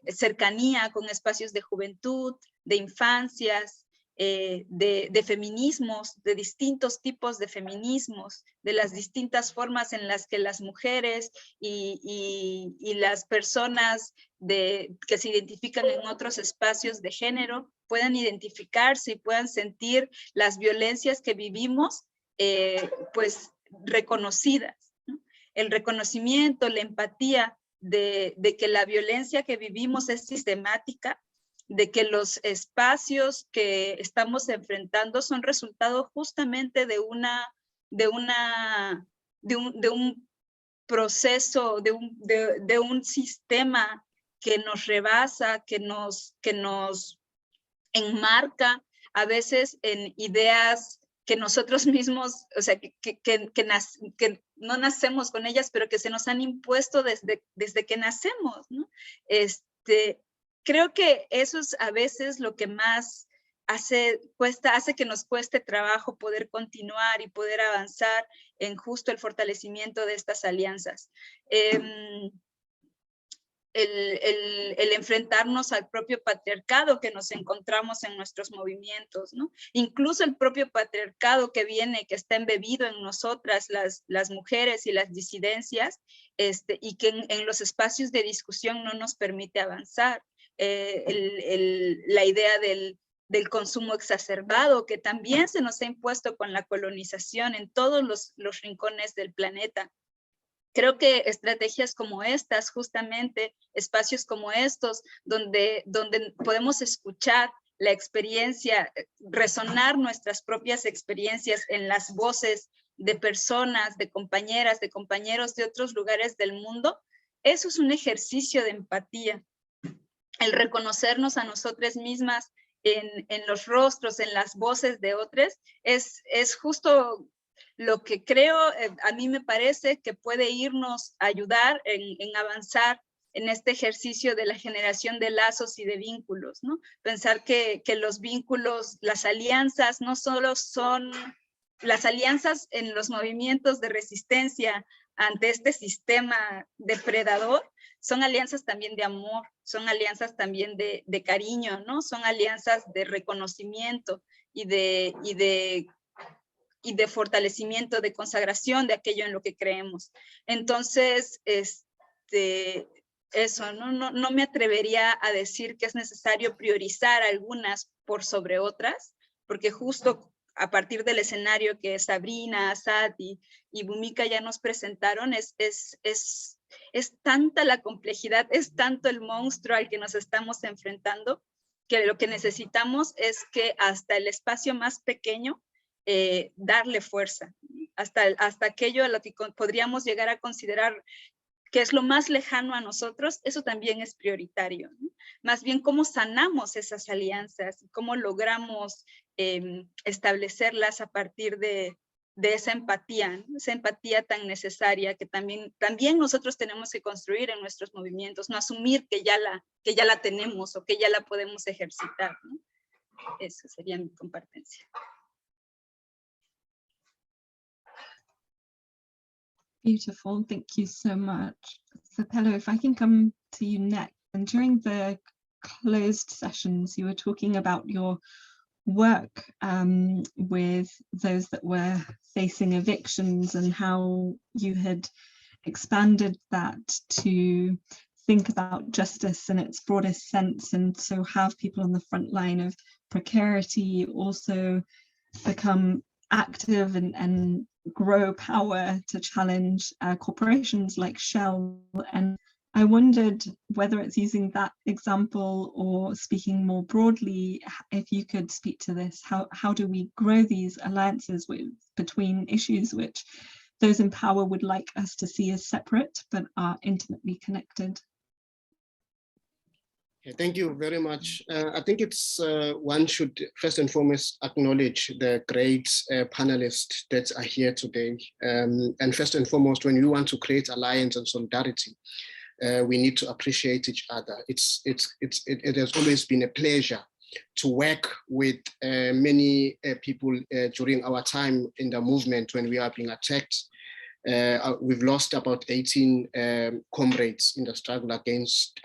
cercanía con espacios de juventud, de infancias, de feminismos, de distintos tipos de feminismos, de las distintas formas en las que las mujeres y las personas que se identifican en otros espacios de género puedan identificarse y puedan sentir las violencias que vivimos, pues reconocidas, ¿no? El reconocimiento, la empatía de que la violencia que vivimos es sistemática, de que los espacios que estamos enfrentando son resultado justamente de un proceso, de un sistema que nos rebasa, que nos enmarca a veces en ideas que nosotros mismos, o sea, que no nacemos con ellas, pero que se nos han impuesto desde que nacemos, ¿no? Creo que eso es a veces lo que más hace que nos cueste trabajo poder continuar y poder avanzar en justo el fortalecimiento de estas alianzas. El enfrentarnos al propio patriarcado que nos encontramos en nuestros movimientos, ¿no? Incluso el propio patriarcado que está embebido en nosotras, las mujeres y las disidencias, y que en los espacios de discusión no nos permite avanzar. La idea del consumo exacerbado que también se nos ha impuesto con la colonización en todos los rincones del planeta. Creo que estrategias como estas, justamente espacios como estos, donde podemos escuchar la experiencia, resonar nuestras propias experiencias en las voces de personas, de compañeras, de compañeros de otros lugares del mundo, eso es un ejercicio de empatía. El reconocernos a nosotras mismas en los rostros, en las voces de otros, es justo lo que creo, a mí me parece que puede irnos a ayudar en avanzar en este ejercicio de la generación de lazos y de vínculos, ¿no? Pensar que los vínculos, las alianzas, no solo son las alianzas en los movimientos de resistencia ante este sistema depredador, son alianzas también de amor, son alianzas también de cariño, ¿no? Son alianzas de reconocimiento y de fortalecimiento, de consagración de aquello en lo que creemos. Entonces, eso, no me atrevería a decir que es necesario priorizar algunas por sobre otras, porque justo a partir del escenario que Sabrina, Asad y Bhumika ya nos presentaron, es tanta la complejidad, es tanto el monstruo al que nos estamos enfrentando, que lo que necesitamos es que hasta el espacio más pequeño, darle fuerza, hasta aquello a lo que podríamos llegar a considerar que es lo más lejano a nosotros, eso también es prioritario, ¿no? Más bien cómo sanamos esas alianzas, cómo logramos establecerlas a partir de esa empatía, ¿no? Esa empatía tan necesaria que también nosotros tenemos que construir en nuestros movimientos, no asumir que ya la tenemos o que ya la podemos ejercitar, ¿no? Esa sería mi compartencia. Beautiful, thank you so much. So Pello, if I can come to you next, and during the closed sessions, you were talking about your work with those that were facing evictions and how you had expanded that to think about justice in its broadest sense, and so have people on the front line of precarity also become active and grow power to challenge corporations like Shell. And I wondered whether it's using that example or speaking more broadly, if you could speak to this, how do we grow these alliances between issues which those in power would like us to see as separate but are intimately connected? Thank you very much. I think it's one should first and foremost acknowledge the great panelists that are here today. And first and foremost, when we want to create alliance and solidarity, we need to appreciate each other. It has always been a pleasure to work with many people during our time in the movement when we are being attacked. We've lost about 18 comrades in the struggle against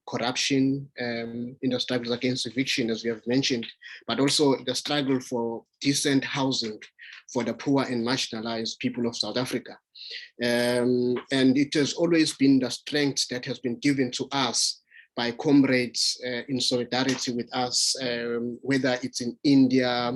corruption, in the struggle against eviction, as we have mentioned, but also the struggle for decent housing for the poor and marginalized people of South Africa. And it has always been the strength that has been given to us by comrades in solidarity with us, whether it's in India,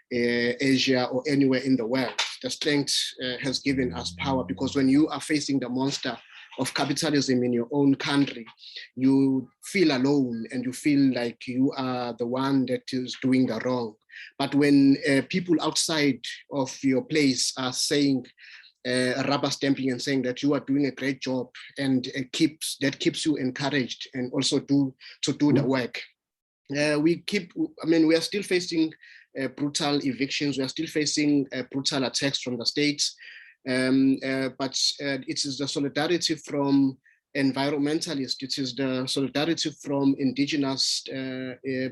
Asia, or anywhere in the world. The strength has given us power, because when you are facing the monster of capitalism in your own country, you feel alone and you feel like you are the one that is doing the wrong. But when people outside of your place are saying, rubber stamping and saying that you are doing a great job, and that keeps you encouraged and also to do the work. We are still facing brutal evictions. We are still facing brutal attacks from the states, but it is the solidarity from environmentalists, it is the solidarity from indigenous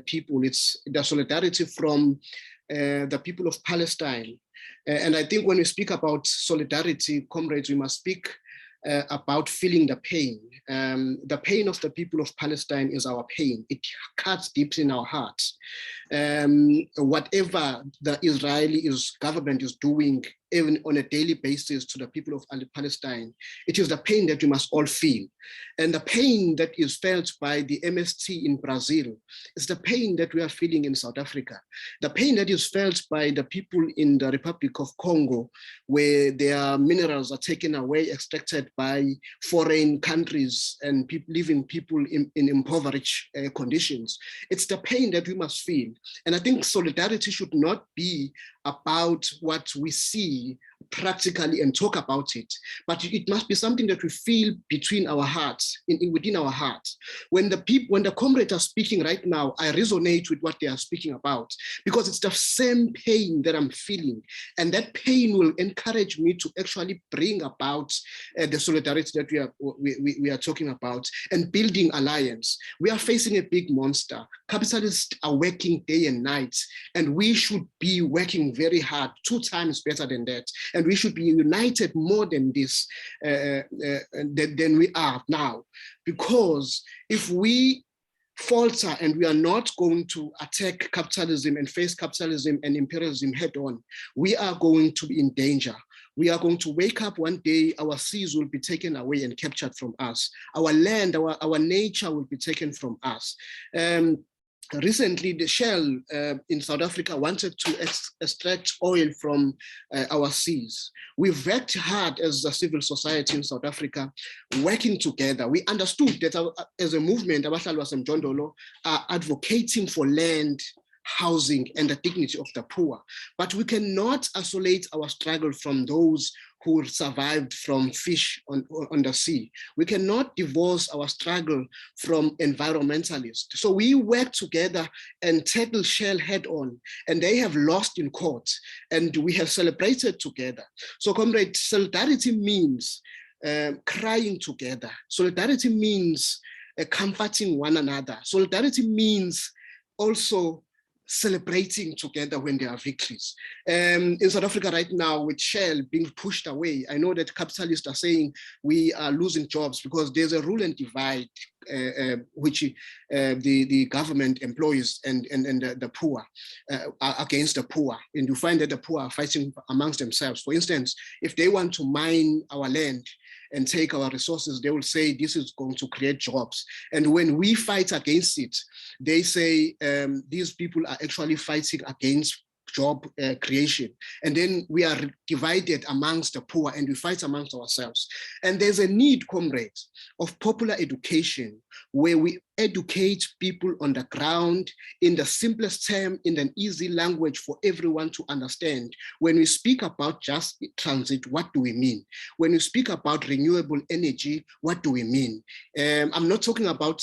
people, it's the solidarity from the people of Palestine. And I think when we speak about solidarity, comrades, we must speak about feeling the pain. The pain of the people of Palestine is our pain. It cuts deep in our hearts. Whatever the Israeli government is doing, even on a daily basis, to the people of Palestine, it is the pain that we must all feel. And the pain that is felt by the MST in Brazil is the pain that we are feeling in South Africa. The pain that is felt by the people in the Republic of Congo, where their minerals are taken away, extracted by foreign countries, and leaving people in impoverished conditions. It's the pain that we must feel. And I think solidarity should not be about what we see policy practically and talk about it, but it must be something that we feel between our hearts, within our hearts. When the comrades are speaking right now, I resonate with what they are speaking about, because it's the same pain that I'm feeling, and that pain will encourage me to actually bring about the solidarity that we are talking about, and building alliance. We are facing a big monster. Capitalists are working day and night, and we should be working very hard, 2 times better than that. And we should be united more than this, than we are now. Because if we falter and we are not going to attack capitalism and face capitalism and imperialism head on, we are going to be in danger. We are going to wake up one day, our seas will be taken away and captured from us. Our land, our nature will be taken from us. Recently, the Shell in South Africa wanted to extract oil from our seas. We've worked hard as a civil society in South Africa, working together. We understood that as a movement, Abahlali baseMjondolo are advocating for land, housing, and the dignity of the poor. But we cannot isolate our struggle from those who survived from fish on the sea. We cannot divorce our struggle from environmentalists. So we work together and tackle Shell head on, and they have lost in court, and we have celebrated together. So comrade, solidarity means crying together. Solidarity means comforting one another. Solidarity means also celebrating together when there are victories. In South Africa right now, with Shell being pushed away, I know that capitalists are saying we are losing jobs because there's a rule and divide which the government employs and the poor against the poor. And you find that the poor are fighting amongst themselves. For instance, if they want to mine our land and take our resources, they will say this is going to create jobs. And when we fight against it, they say these people are actually fighting against job creation. And then we are divided amongst the poor and we fight amongst ourselves. And there's a need, comrades, of popular education where we educate people on the ground in the simplest term, in an easy language for everyone to understand. When we speak about just transit, what do we mean? When we speak about renewable energy, what do we mean? I'm not talking about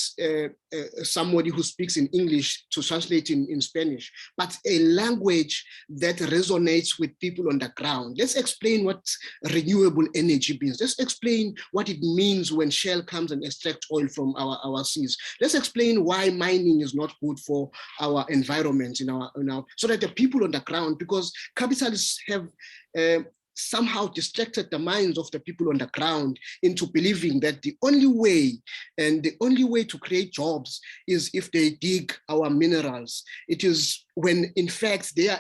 somebody who speaks in English to translate in Spanish, but a language that resonates with people on the ground. Let's explain what renewable energy means. Let's explain what it means when Shell comes and extracts oil from our seas. Let's explain why mining is not good for our environment, so that the people on the ground, because capitalists have somehow distracted the minds of the people on the ground into believing that the only way to create jobs is if they dig our minerals. It is when in fact they are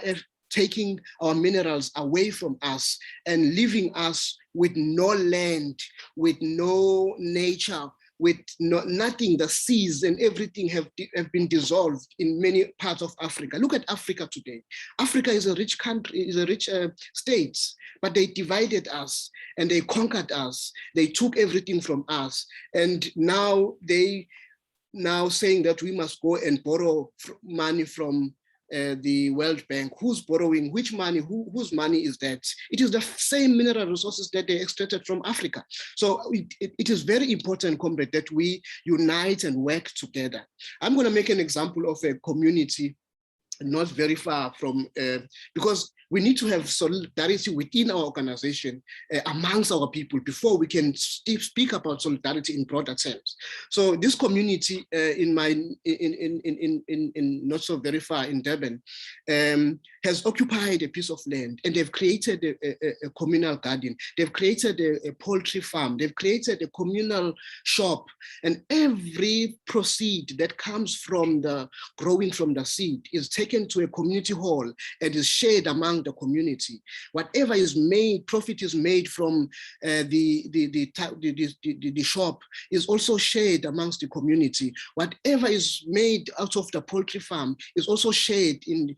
taking our minerals away from us and leaving us with no land, with no nature, with nothing. The seas and everything have been dissolved in many parts of Africa. Look at Africa today. Africa is a rich country, is a rich state, but they divided us and they conquered us. They took everything from us. And now saying that we must go and borrow money from the World Bank. Who's borrowing which money? Whose money is that? It is the same mineral resources that they extracted from Africa. So it is very important, comrade, that we unite and work together. I'm going to make an example of a community not very far from, because we need to have solidarity within our organization amongst our people before we can speak about solidarity in broader terms. So this community in not so very far in Durban has occupied a piece of land, and they've created a communal garden. They've created a poultry farm. They've created a communal shop, and every proceed that comes from the growing from the seed is taken to a community hall and is shared among the community. Whatever is made, profit is made from the shop is also shared amongst the community. Whatever is made out of the poultry farm is also shared in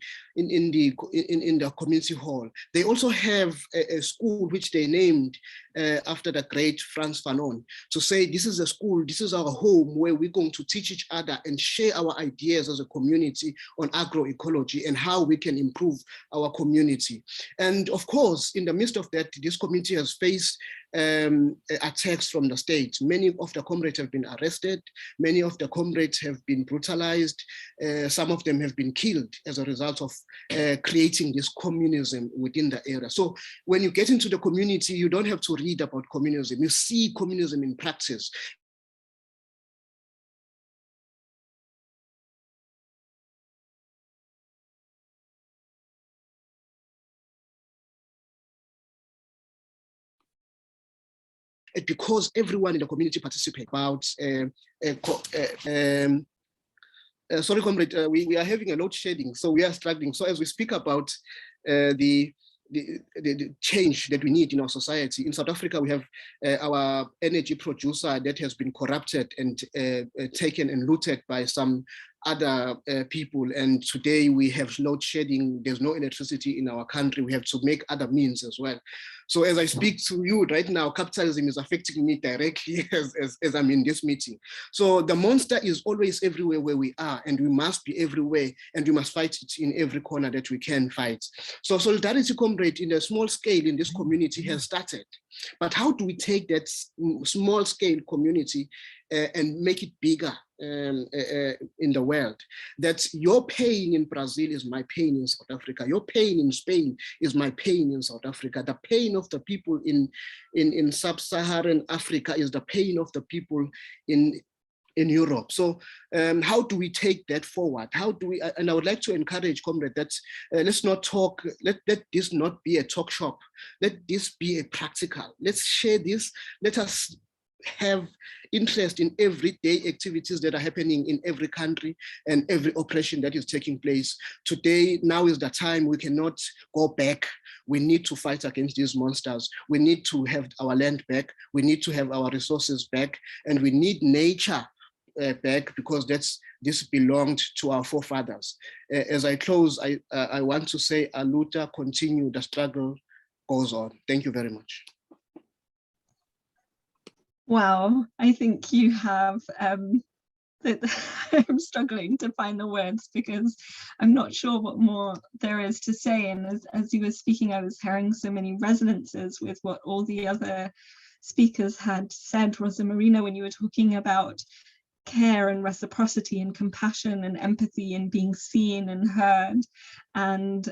in the community hall. They also have a school which they named after the great Frantz Fanon, to say this is a school, this is our home where we're going to teach each other and share our ideas as a community on agroecology and how we can improve our community. And of course, in the midst of that, this community has faced attacks from the state. Many of the comrades have been arrested. Many of the comrades have been brutalized. Some of them have been killed as a result of creating this communism within the area. So when you get into the community, you don't have to read about communism. You see communism in practice. Because everyone in the community participates about sorry, comrade, we are having a load shedding, so we are struggling. So as we speak about the change that we need in our society, in South Africa, we have our energy producer that has been corrupted and taken and looted by some other people. And today we have load shedding. There's no electricity in our country. We have to make other means as well. So as I speak to you right now, capitalism is affecting me directly as I'm in this meeting. So the monster is always everywhere where we are, and we must be everywhere, and we must fight it in every corner that we can fight. So solidarity, comrade, in a small scale in this community has started. But how do we take that small scale community and make it bigger in the world? That your pain in Brazil is my pain in South Africa. Your pain in Spain is my pain in South Africa. The pain of the people in sub-Saharan Africa is the pain of the people in Europe. So how do we take that forward? How do we, and I would like to encourage, comrade, that let's not talk, let this not be a talk shop. Let this be a practical. Let's share this. Let us have interest in everyday activities that are happening in every country and every operation that is taking place. Today, now is the time. We cannot go back. We need to fight against these monsters. We need to have our land back. We need to have our resources back, and we need nature back, because this belonged to our forefathers. As I close, I want to say, Aluta, continue, the struggle goes on. Thank you very much. Wow, I think you have, I'm struggling to find the words because I'm not sure what more there is to say. And as you were speaking, I was hearing so many resonances with what all the other speakers had said. Rosa Marina, when you were talking about care and reciprocity and compassion and empathy and being seen and heard, and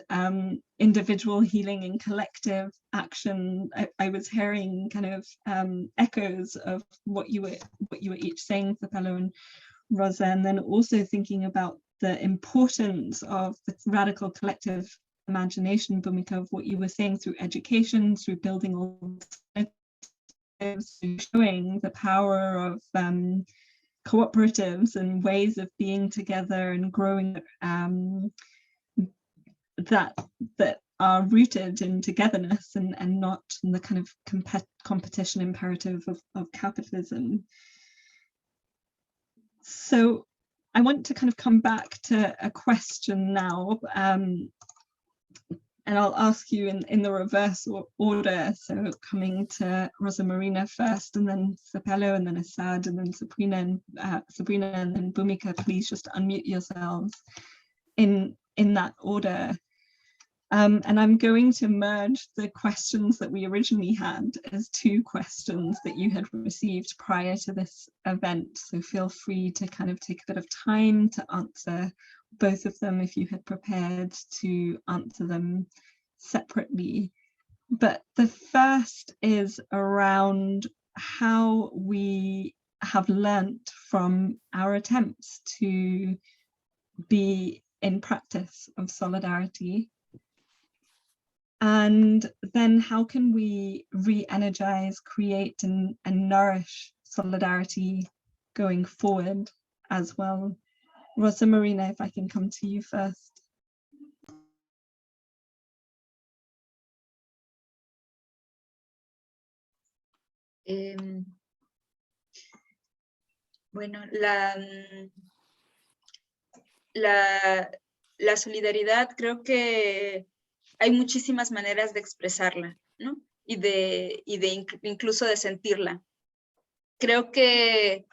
individual healing and collective action, I was hearing kind of echoes of what you were each saying, Thapelo and Rosa, and then also thinking about the importance of the radical collective imagination, Bhumika, of what you were saying through education, through building alternatives, through showing the power of cooperatives and ways of being together and growing that are rooted in togetherness and not in the kind of competition imperative of capitalism. So I want to kind of come back to a question now, and I'll ask you in the reverse order. So coming to Rosa Marina first, and then Thapelo, and then Assad, and then Sabrina, and then Bhumika. Please just unmute yourselves in that order. And I'm going to merge the questions that we originally had as two questions that you had received prior to this event. So feel free to kind of take a bit of time to answer both of them if you had prepared to answer them separately. But the first is around how we have learnt from our attempts to be in practice of solidarity. And then how can we re-energize, create and nourish solidarity going forward as well? Rosa Marina, if I can come to you first. Bueno, la la solidaridad creo que hay muchísimas maneras de expresarla, ¿no? Incluso de sentirla. Creo que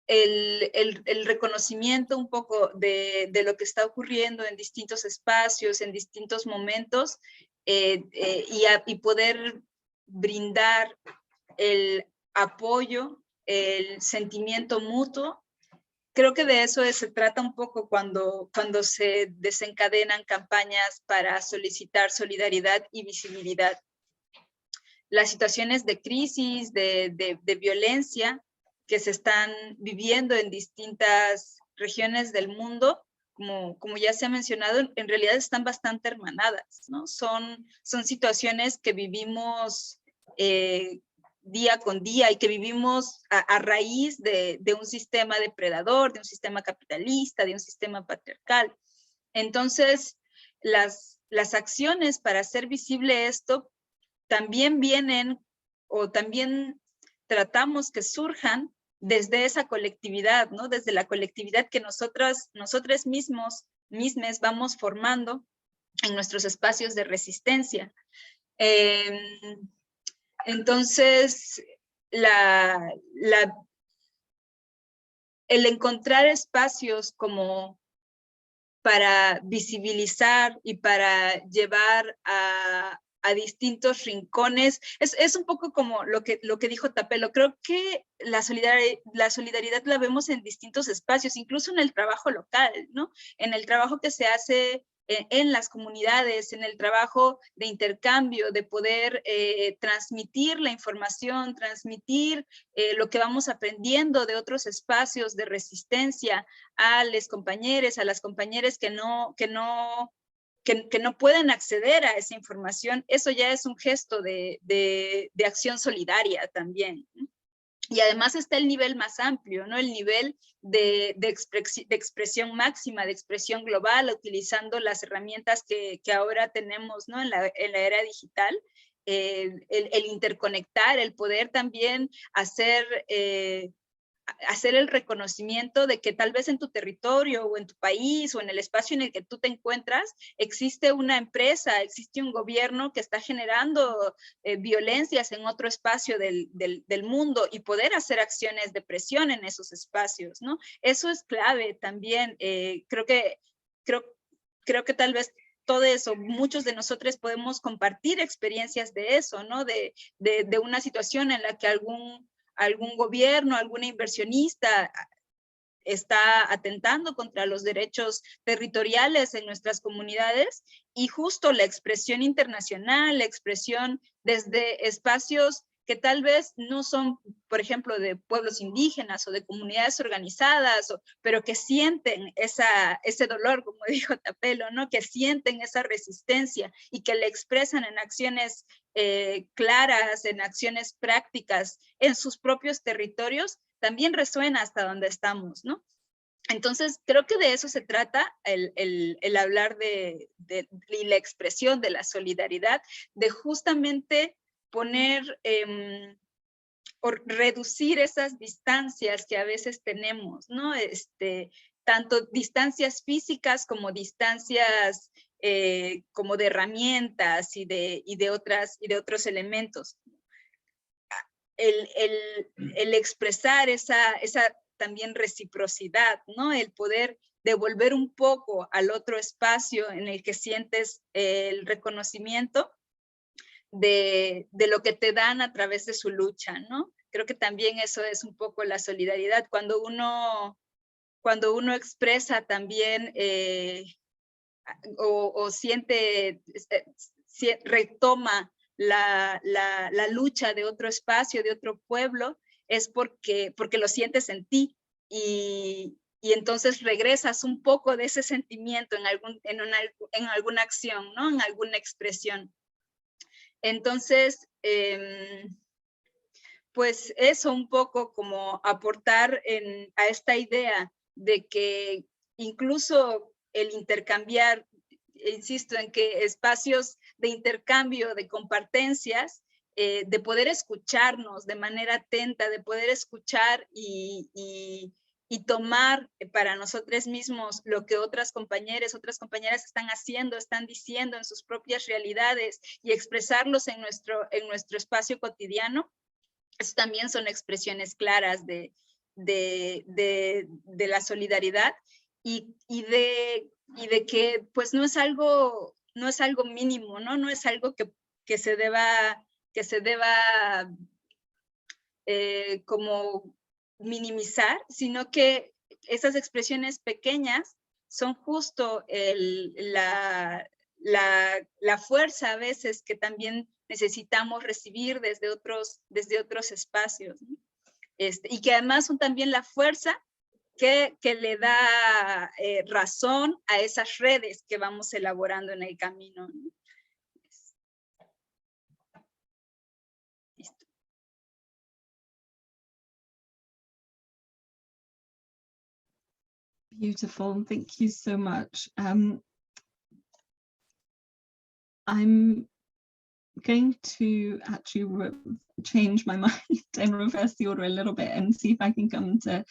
el reconocimiento un poco de lo que está ocurriendo en distintos espacios, en distintos momentos, y poder brindar el apoyo, el sentimiento mutuo. Creo que de eso se trata un poco cuando se desencadenan campañas para solicitar solidaridad y visibilidad. Las situaciones de crisis, de violencia que se están viviendo en distintas regiones del mundo, como ya se ha mencionado, en realidad están bastante hermanadas, ¿no? Son situaciones que vivimos día con día y que vivimos a raíz de un sistema depredador, de un sistema capitalista, de un sistema patriarcal. Entonces, las acciones para hacer visible esto también vienen, o también tratamos que surjan desde esa colectividad, ¿no? Desde la colectividad que nosotros mismos vamos formando en nuestros espacios de resistencia. Entonces, el encontrar espacios como para visibilizar y para llevar a distintos rincones, es un poco como lo que dijo Tapelo. Creo que la solidaridad la vemos en distintos espacios, incluso en el trabajo local, ¿no? En el trabajo que se hace en las comunidades, en el trabajo de intercambio, de poder transmitir la información, transmitir lo que vamos aprendiendo de otros espacios de resistencia a los compañeros, a las compañeras que no pueden acceder a esa información. Eso ya es un gesto de acción solidaria también. Y además está el nivel más amplio, ¿no? El nivel de expresión máxima, de expresión global, utilizando las herramientas que ahora tenemos, ¿no? En la era digital, el interconectar, el poder también hacer el reconocimiento de que tal vez en tu territorio o en tu país o en el espacio en el que tú te encuentras existe una empresa, existe un gobierno que está generando violencias en otro espacio del mundo, y poder hacer acciones de presión en esos espacios, ¿no? Eso es clave también. Creo que tal vez todo eso, muchos de nosotros podemos compartir experiencias de eso, ¿no? De una situación en la que algún gobierno, alguna inversionista está atentando contra los derechos territoriales en nuestras comunidades, y justo la expresión internacional, la expresión desde espacios que tal vez no son, por ejemplo, de pueblos indígenas o de comunidades organizadas, pero que sienten ese dolor, como dijo Tapelo, ¿no? Que sienten esa resistencia y que le expresan en acciones claras, en acciones prácticas, en sus propios territorios, también resuena hasta donde estamos, ¿no? Entonces, creo que de eso se trata el hablar y la expresión de la solidaridad, de justamente poner o reducir esas distancias que a veces tenemos, ¿no? Tanto distancias físicas como distancias como de herramientas y de otros elementos. El expresar esa también reciprocidad, ¿no? El poder devolver un poco al otro espacio en el que sientes el reconocimiento de lo que te dan a través de su lucha, ¿no? Creo que también eso es un poco la solidaridad, cuando uno expresa también o siente, retoma la lucha de otro espacio, de otro pueblo, es porque lo sientes en ti, y entonces regresas un poco de ese sentimiento en alguna acción, ¿no? En alguna expresión. Entonces, pues eso un poco como aportar a esta idea de que incluso el intercambiar, insisto en que espacios de intercambio, de compartencias, de poder escucharnos de manera atenta, de poder escuchar y y tomar para nosotros mismos lo que otras compañeras están haciendo, están diciendo en sus propias realidades y expresarlos en nuestro espacio cotidiano, eso también son expresiones claras de la solidaridad y de que pues no es algo mínimo, no es algo que se deba como minimizar, sino que esas expresiones pequeñas son justo la fuerza a veces que también necesitamos recibir desde otros espacios, ¿no? Y que además son también la fuerza que le da razón a esas redes que vamos elaborando en el camino, ¿no? Listo. Beautiful, thank you so much. I'm going to actually change my mind and reverse the order a little bit and see if I can come to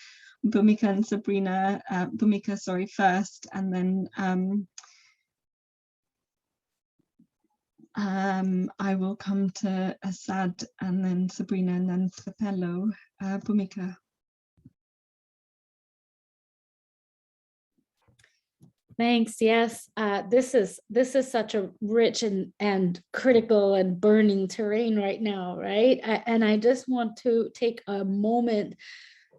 Bhumika and Sabrina. Bhumika, sorry, first, and then I will come to Assad and then Sabrina and then Thapelo. Bhumika. Thanks. Yes, this is such a rich and critical and burning terrain right now, right? And I just want to take a moment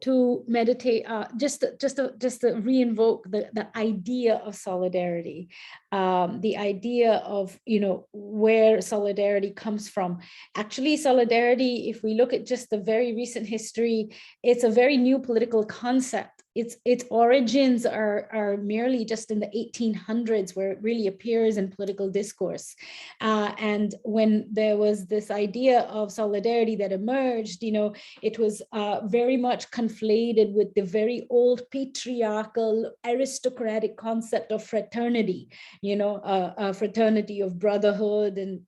to meditate, just to re-invoke the idea of solidarity, the idea of, you know, where solidarity comes from. Actually, solidarity, if we look at just the very recent history, it's a very new political concept. Its origins are merely just in the 1800s, where it really appears in political discourse. And when there was this idea of solidarity that emerged, you know, it was very much conflated with the very old patriarchal aristocratic concept of fraternity, you know, a fraternity of brotherhood and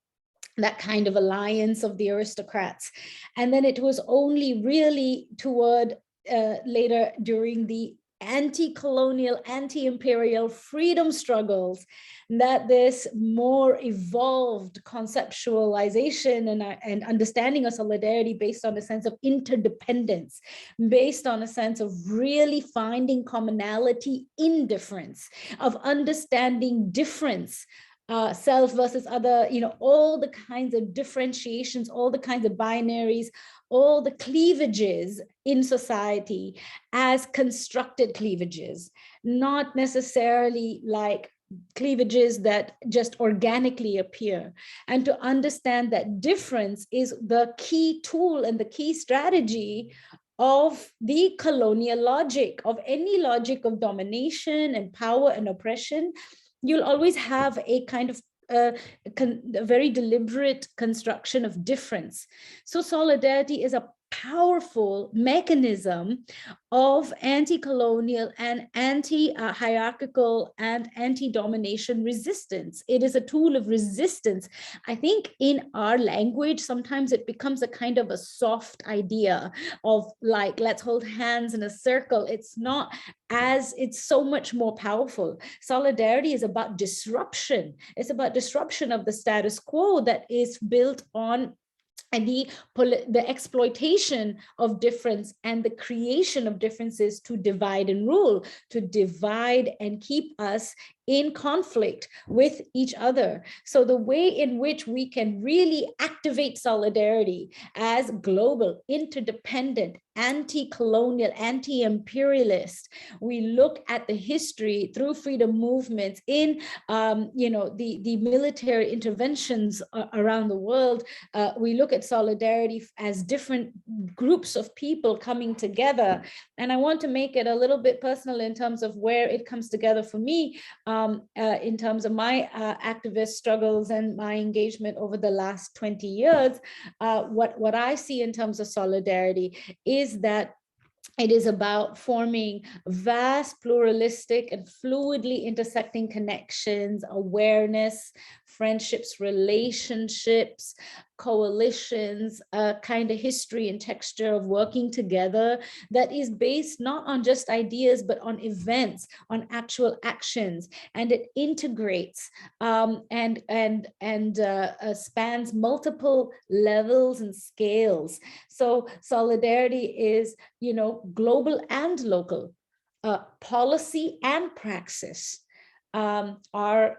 that kind of alliance of the aristocrats. And then it was only really toward later during the anti-colonial, anti-imperial freedom struggles that this more evolved conceptualization and understanding of solidarity based on a sense of interdependence, based on a sense of really finding commonality in difference, of understanding difference, self versus other, you know, all the kinds of differentiations, all the kinds of binaries, all the cleavages in society as constructed cleavages, not necessarily like cleavages that just organically appear. And to understand that difference is the key tool and the key strategy of the colonial logic, of any logic of domination and power and oppression. You'll always have a kind of a very deliberate construction of difference. So solidarity is a powerful mechanism of anti-colonial and anti-hierarchical and anti-domination resistance. It is a tool of resistance. I think in our language, sometimes it becomes a kind of a soft idea of like, let's hold hands in a circle. It's not as, it's so much more powerful. Solidarity is about disruption. It's about disruption of the status quo that is built on and the exploitation of difference and the creation of differences to divide and rule, to divide and keep us in conflict with each other. So the way in which we can really activate solidarity as global, interdependent, anti-colonial, anti-imperialist, we look at the history through freedom movements in, you know, the military interventions around the world. We look at solidarity as different groups of people coming together. And I want to make it a little bit personal in terms of where it comes together for me. In terms of my activist struggles and my engagement over the last 20 years, what I see in terms of solidarity is that it is about forming vast, pluralistic, and fluidly intersecting connections, awareness friendships, relationships, coalitions, a kind of history and texture of working together that is based not on just ideas, but on events, on actual actions, and it integrates and spans multiple levels and scales. So solidarity is, you know, global and local, policy and praxis. Our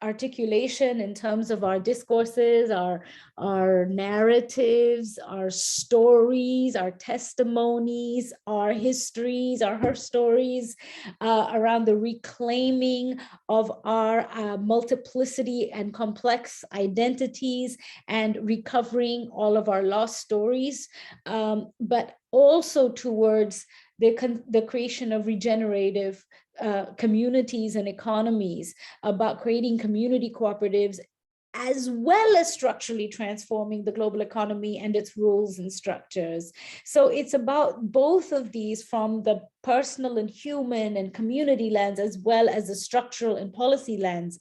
articulation in terms of our discourses, our narratives, our stories, our testimonies, our histories, our her stories around the reclaiming of our multiplicity and complex identities and recovering all of our lost stories, but also towards the creation of regenerative communities and economies, about creating community cooperatives, as well as structurally transforming the global economy and its rules and structures. So it's about both of these, from the personal and human and community lens, as well as the structural and policy lens.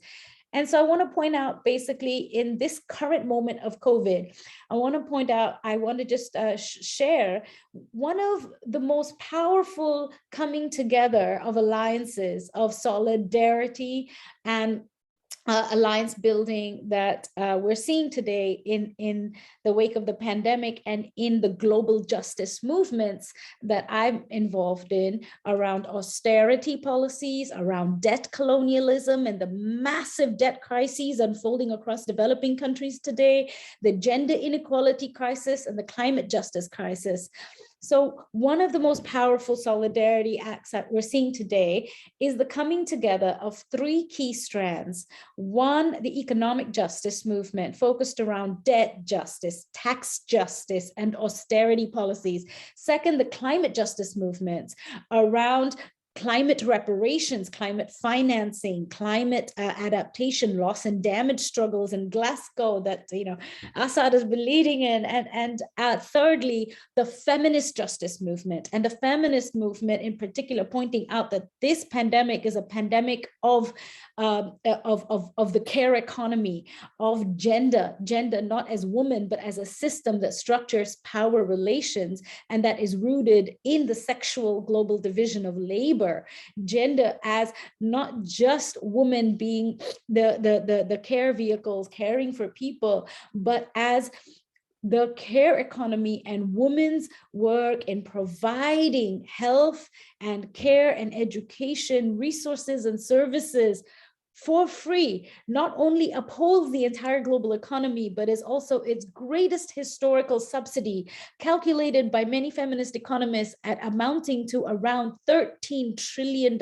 And so I want to point out, basically, in this current moment of COVID, I want to just share one of the most powerful coming together of alliances of solidarity and alliance building that we're seeing today in the wake of the pandemic and in the global justice movements that I'm involved in around austerity policies, around debt colonialism and the massive debt crises unfolding across developing countries today, the gender inequality crisis and the climate justice crisis. So one of the most powerful solidarity acts that we're seeing today is the coming together of three key strands. One, the economic justice movement focused around debt justice, tax justice, and austerity policies. Second, the climate justice movements around climate reparations, climate financing, climate adaptation, loss and damage struggles in Glasgow that, you know, Assad has been leading in, and thirdly, the feminist justice movement, and the feminist movement in particular pointing out that this pandemic is a pandemic of the care economy, of gender not as woman, but as a system that structures power relations and that is rooted in the sexual global division of labor. Gender as not just women being the care vehicles caring for people, but as the care economy and women's work in providing health and care and education resources and services for free, not only upholds the entire global economy, but is also its greatest historical subsidy, calculated by many feminist economists at amounting to around $13 trillion.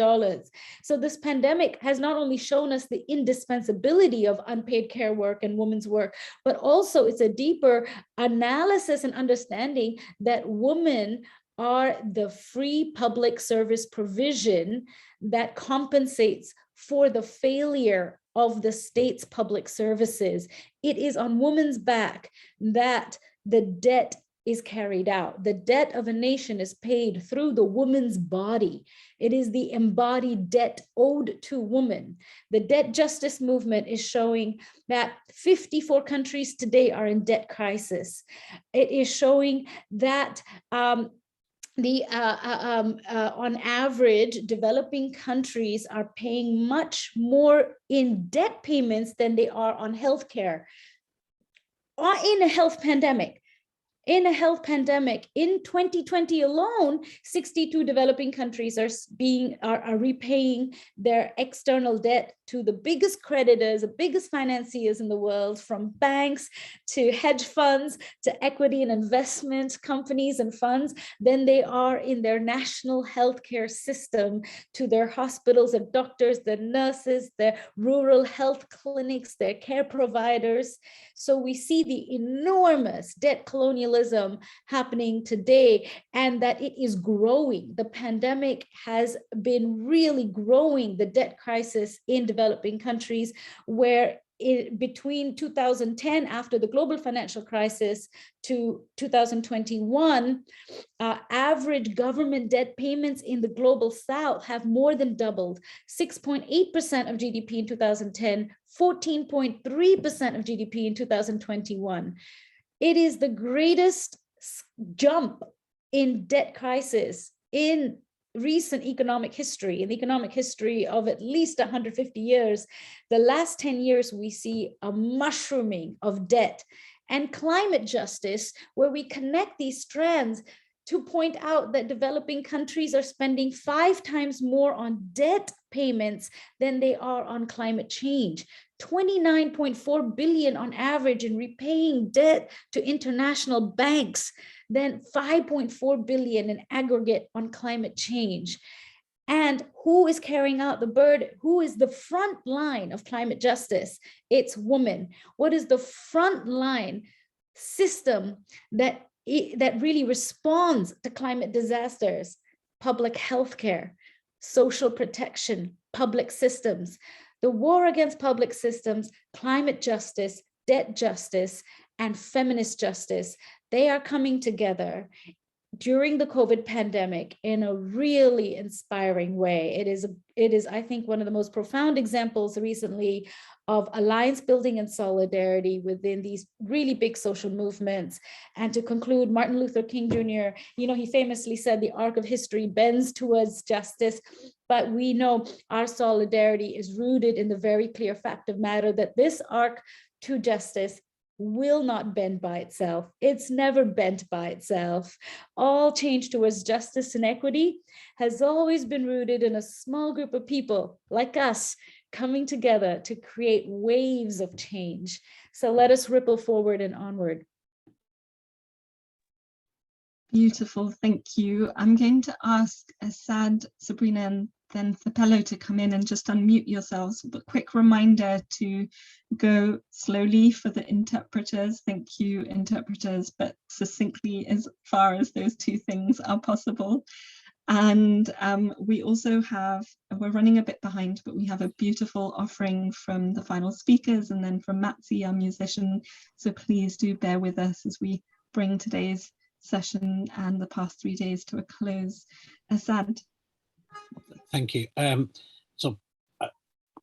So this pandemic has not only shown us the indispensability of unpaid care work and women's work, but also it's a deeper analysis and understanding that women are the free public service provision that compensates for the failure of the state's public services. It is on women's back that the debt is carried out. The debt of a nation is paid through the woman's body. It is the embodied debt owed to women. The debt justice movement is showing that 54 countries today are in debt crisis. It is showing that on average, developing countries are paying much more in debt payments than they are on healthcare. In a health pandemic, in 2020 alone, 62 developing countries are repaying their external debt to the biggest creditors, the biggest financiers in the world, from banks to hedge funds to equity and investment companies and funds, than they are in their national healthcare system to their hospitals and doctors, their nurses, their rural health clinics, their care providers. So we see the enormous debt colonialism happening today, and that it is growing. The pandemic has been really growing the debt crisis in developing countries, where between 2010, after the global financial crisis, to 2021, average government debt payments in the global South have more than doubled. 6.8% of GDP in 2010, 14.3% of GDP in 2021. It is the greatest jump in debt crisis in recent economic history, in the economic history of at least 150 years. The last 10 years, we see a mushrooming of debt and climate justice, where we connect these strands to point out that developing countries are spending 5 times more on debt payments than they are on climate change. 29.4 billion on average in repaying debt to international banks, then 5.4 billion in aggregate on climate change. And who is carrying out the burden? Who is the front line of climate justice? It's women. What is the front line system that really responds to climate disasters? Public health care, social protection, public systems. The war against public systems, climate justice, debt justice, and feminist justice, they are coming together during the COVID pandemic in a really inspiring way. It is, I think, one of the most profound examples recently of alliance building and solidarity within these really big social movements. And to conclude, Martin Luther King Jr., he famously said the arc of history bends towards justice, but we know our solidarity is rooted in the very clear fact of matter that this arc to justice will not bend by itself. It's never bent by itself. All change towards justice and equity has always been rooted in a small group of people like us coming together to create waves of change. So let us ripple forward and onward. Beautiful, thank you. I'm going to ask Assad, Sabrina, and then Thapelo to come in and just unmute yourselves. But quick reminder to go slowly for the interpreters. Thank you, interpreters, but succinctly as far as those 2 things are possible. And we also have, we're running a bit behind, but we have a beautiful offering from the final speakers and then from Matsi, our musician. So please do bear with us as we bring today's session and the past 3 days to a close. Assad. Thank you.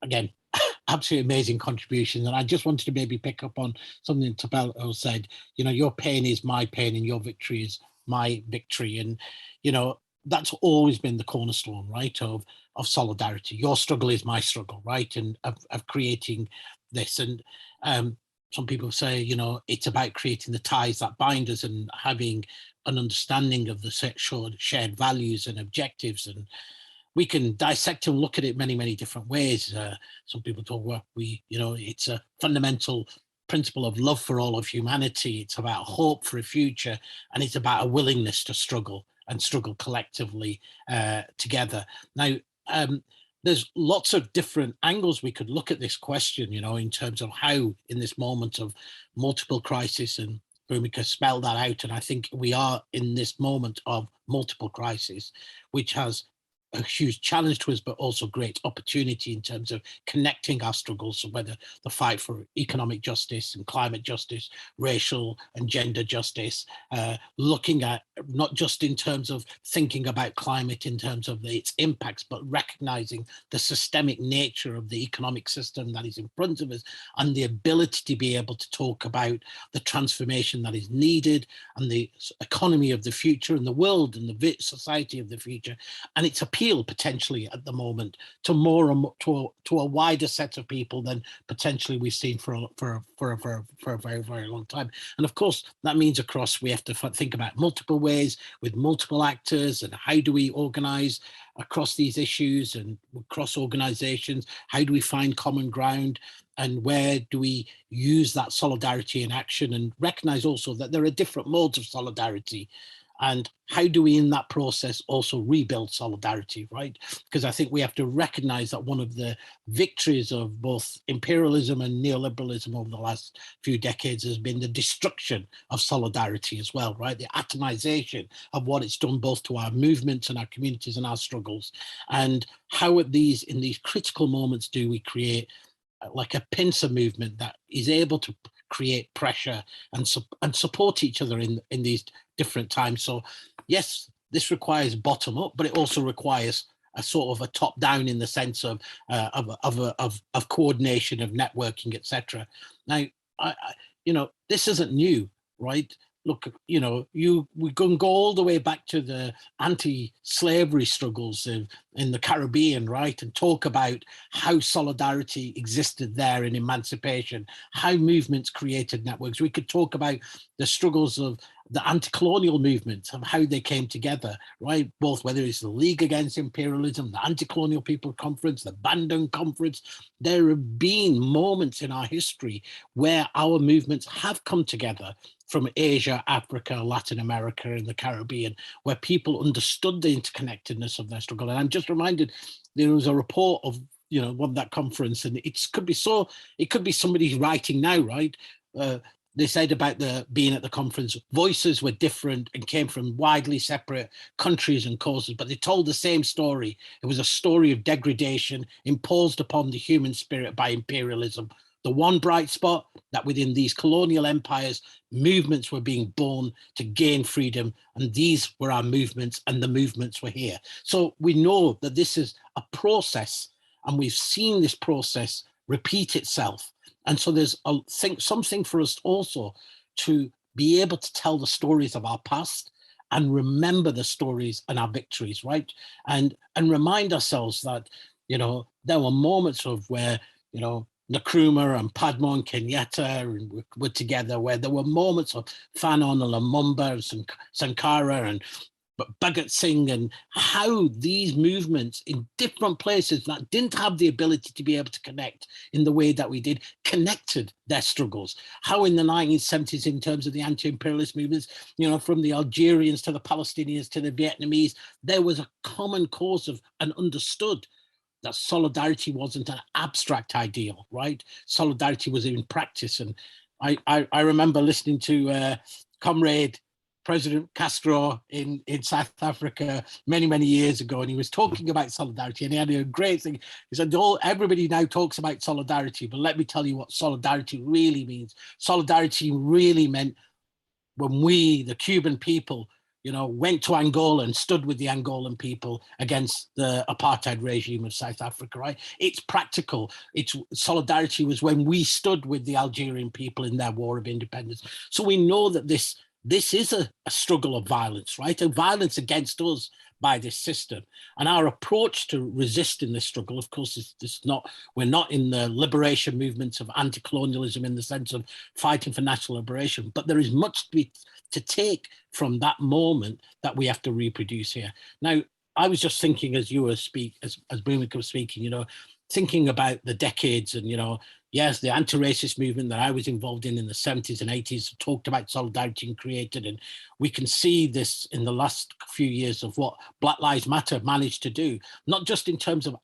Again, absolutely amazing contribution. And I just wanted to maybe pick up on something Thapelo said. Your pain is my pain and your victory is my victory. And, that's always been the cornerstone, right, of solidarity. Your struggle is my struggle, right, and of creating this. And some people say, it's about creating the ties that bind us and having an understanding of the shared values and objectives. And we can dissect and look at it many, many different ways. Some people talk about it's a fundamental principle of love for all of humanity. It's about hope for a future, and it's about a willingness to struggle and struggle collectively together. Now, there's lots of different angles we could look at this question, in terms of how in this moment of multiple crisis, and Bhumika spelled that out, and I think we are in this moment of multiple crisis, which has a huge challenge to us, but also great opportunity in terms of connecting our struggles. So whether the fight for economic justice and climate justice, racial and gender justice, looking at not just in terms of thinking about climate in terms of its impacts, but recognizing the systemic nature of the economic system that is in front of us and the ability to be able to talk about the transformation that is needed and the economy of the future and the world and the society of the future. And it's appeal potentially at the moment to more and more, to a wider set of people than potentially we've seen for a very, very long time. And of course, that means across, we have to think about multiple ways with multiple actors, and how do we organize across these issues and across organizations? How do we find common ground? And where do we use that solidarity in action, and recognize also that there are different modes of solidarity? And how do we in that process also rebuild solidarity, right? Because I think we have to recognize that one of the victories of both imperialism and neoliberalism over the last few decades has been the destruction of solidarity as well, right? The atomization of what it's done both to our movements and our communities and our struggles. And how in these critical moments do we create like a pincer movement that is able to create pressure and support each other in these different times. So yes, this requires bottom up, but it also requires a sort of a top down in the sense of coordination, of networking, etc. Now, you know, this isn't new, right? Look, you know, we can go all the way back to the anti-slavery struggles in the Caribbean, right? And talk about how solidarity existed there in emancipation, how movements created networks. We could talk about the struggles of the anti-colonial movements, of how they came together, right? Both whether it's the League Against Imperialism, the Anti-Colonial People Conference, the Bandung Conference. There have been moments in our history where our movements have come together from Asia, Africa, Latin America, and the Caribbean, where people understood the interconnectedness of their struggle. And I'm just reminded, there was a report of, you know, one that conference, and it could be somebody writing now, right? They said about being at the conference, voices were different and came from widely separate countries and causes, but they told the same story. It was a story of degradation imposed upon the human spirit by imperialism. The one bright spot, that within these colonial empires, movements were being born to gain freedom, and these were our movements, and the movements were here. So we know that this is a process, and we've seen this process repeat itself. And so there's something for us also to be able to tell the stories of our past and remember the stories and our victories, right? And remind ourselves that, you know, there were moments of where, you know, Nkrumah and Padma and Kenyatta were together, where there were moments of Fanon and Lumumba and Sankara and Bhagat Singh, and how these movements in different places that didn't have the ability to be able to connect in the way that we did, connected their struggles. How in the 1970s, in terms of the anti-imperialist movements, you know, from the Algerians to the Palestinians to the Vietnamese, there was a common cause of, and understood that solidarity wasn't an abstract ideal, right? Solidarity was in practice. And I remember listening to Comrade President Castro in South Africa many years ago, and he was talking about solidarity, and he had a great thing. He said, everybody now talks about solidarity, but let me tell you what solidarity really means. Solidarity really meant when we, the Cuban people, you know, went to Angola and stood with the Angolan people against the apartheid regime of South Africa, right? It's practical. Solidarity was when we stood with the Algerian people in their war of independence. So we know that this is a struggle of violence, right? A violence against us by this system. And our approach to resisting this struggle, of course, we're not in the liberation movements of anti-colonialism in the sense of fighting for national liberation, but there is much to take from that moment that we have to reproduce here. Now, I was just thinking as you were as Bhumika was speaking, you know, thinking about the decades and, you know, yes, the anti-racist movement that I was involved in the 70s and 80s talked about solidarity and created, and we can see this in the last few years of what Black Lives Matter managed to do, not just in terms of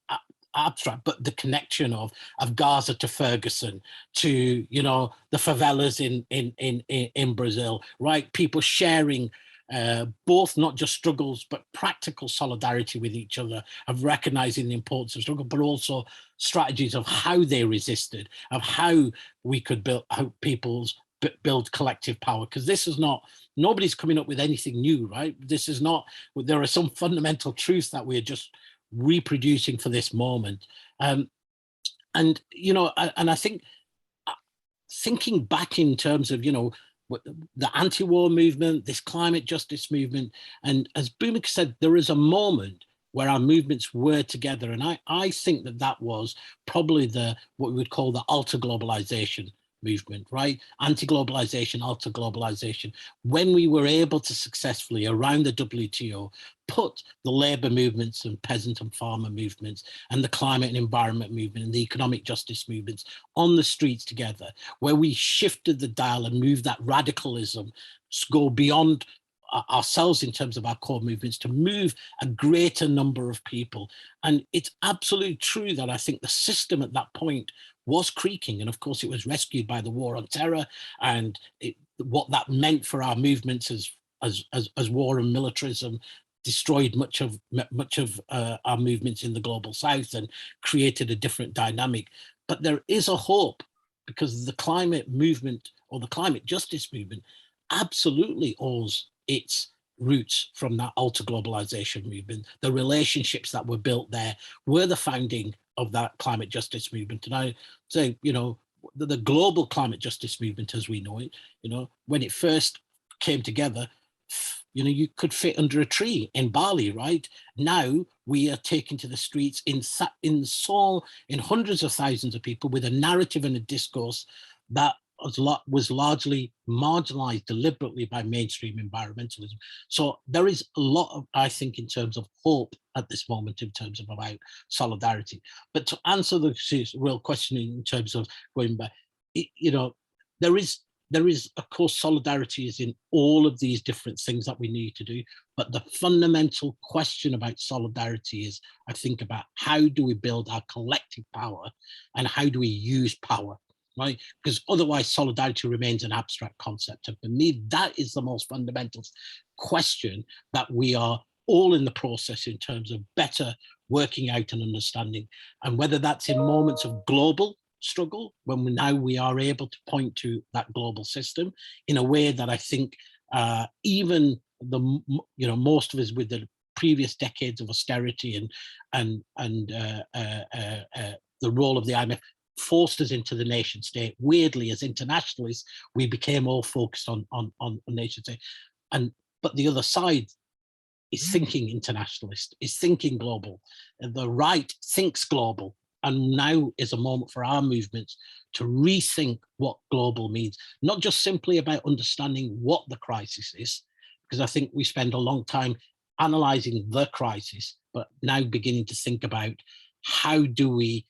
abstract, but the connection of Gaza to Ferguson, to, you know, the favelas in Brazil, right? People sharing both not just struggles, but practical solidarity with each other, of recognizing the importance of struggle, but also strategies of how they resisted, of how we could build collective power. Because this is not, nobody's coming up with anything new, right? This is not, there are some fundamental truths that we're just reproducing for this moment. And, you know, and I think thinking back in terms of, you know, the anti-war movement, this climate justice movement, and as Bhumika said, there is a moment where our movements were together, and I think that was probably what we would call the alter globalization movement, right? Anti-globalization, alter globalization, when we were able to successfully around the WTO put the labor movements and peasant and farmer movements and the climate and environment movement and the economic justice movements on the streets together, where we shifted the dial and moved that radicalism, go beyond ourselves in terms of our core movements to move a greater number of people. And it's absolutely true that I think the system at that point was creaking. And of course, it was rescued by the war on terror and what that meant for our movements as war and militarism destroyed much of our movements in the global south and created a different dynamic. but there is a hope, because the climate movement, or the climate justice movement, absolutely owes its roots from that alter globalization movement. The relationships that were built there were the founding of that climate justice movement. And I say, you know, the global climate justice movement as we know it, you know, when it first came together, you know, you could fit under a tree in Bali, right? Now we are taking to the streets in hundreds of thousands of people with a narrative and a discourse that was largely marginalized deliberately by mainstream environmentalism. So there is a lot of, I think, in terms of hope at this moment, in terms of about solidarity. But to answer the real question in terms of going back, you know, there is, of course, solidarity is in all of these different things that we need to do. But the fundamental question about solidarity is, I think, about how do we build our collective power and how do we use power, right? Because otherwise solidarity remains an abstract concept. And for me, that is the most fundamental question that we are all in the process in terms of better working out and understanding. And whether that's in moments of global struggle, when we are able to point to that global system in a way that I think even most of us with the previous decades of austerity and the role of the IMF forced us into the nation state. Weirdly, as internationalists, we became all focused on nation state. But the other side is thinking internationalist, is thinking global. And the right thinks global. And now is a moment for our movements to rethink what global means, not just simply about understanding what the crisis is, because I think we spend a long time analyzing the crisis, but now beginning to think about how do we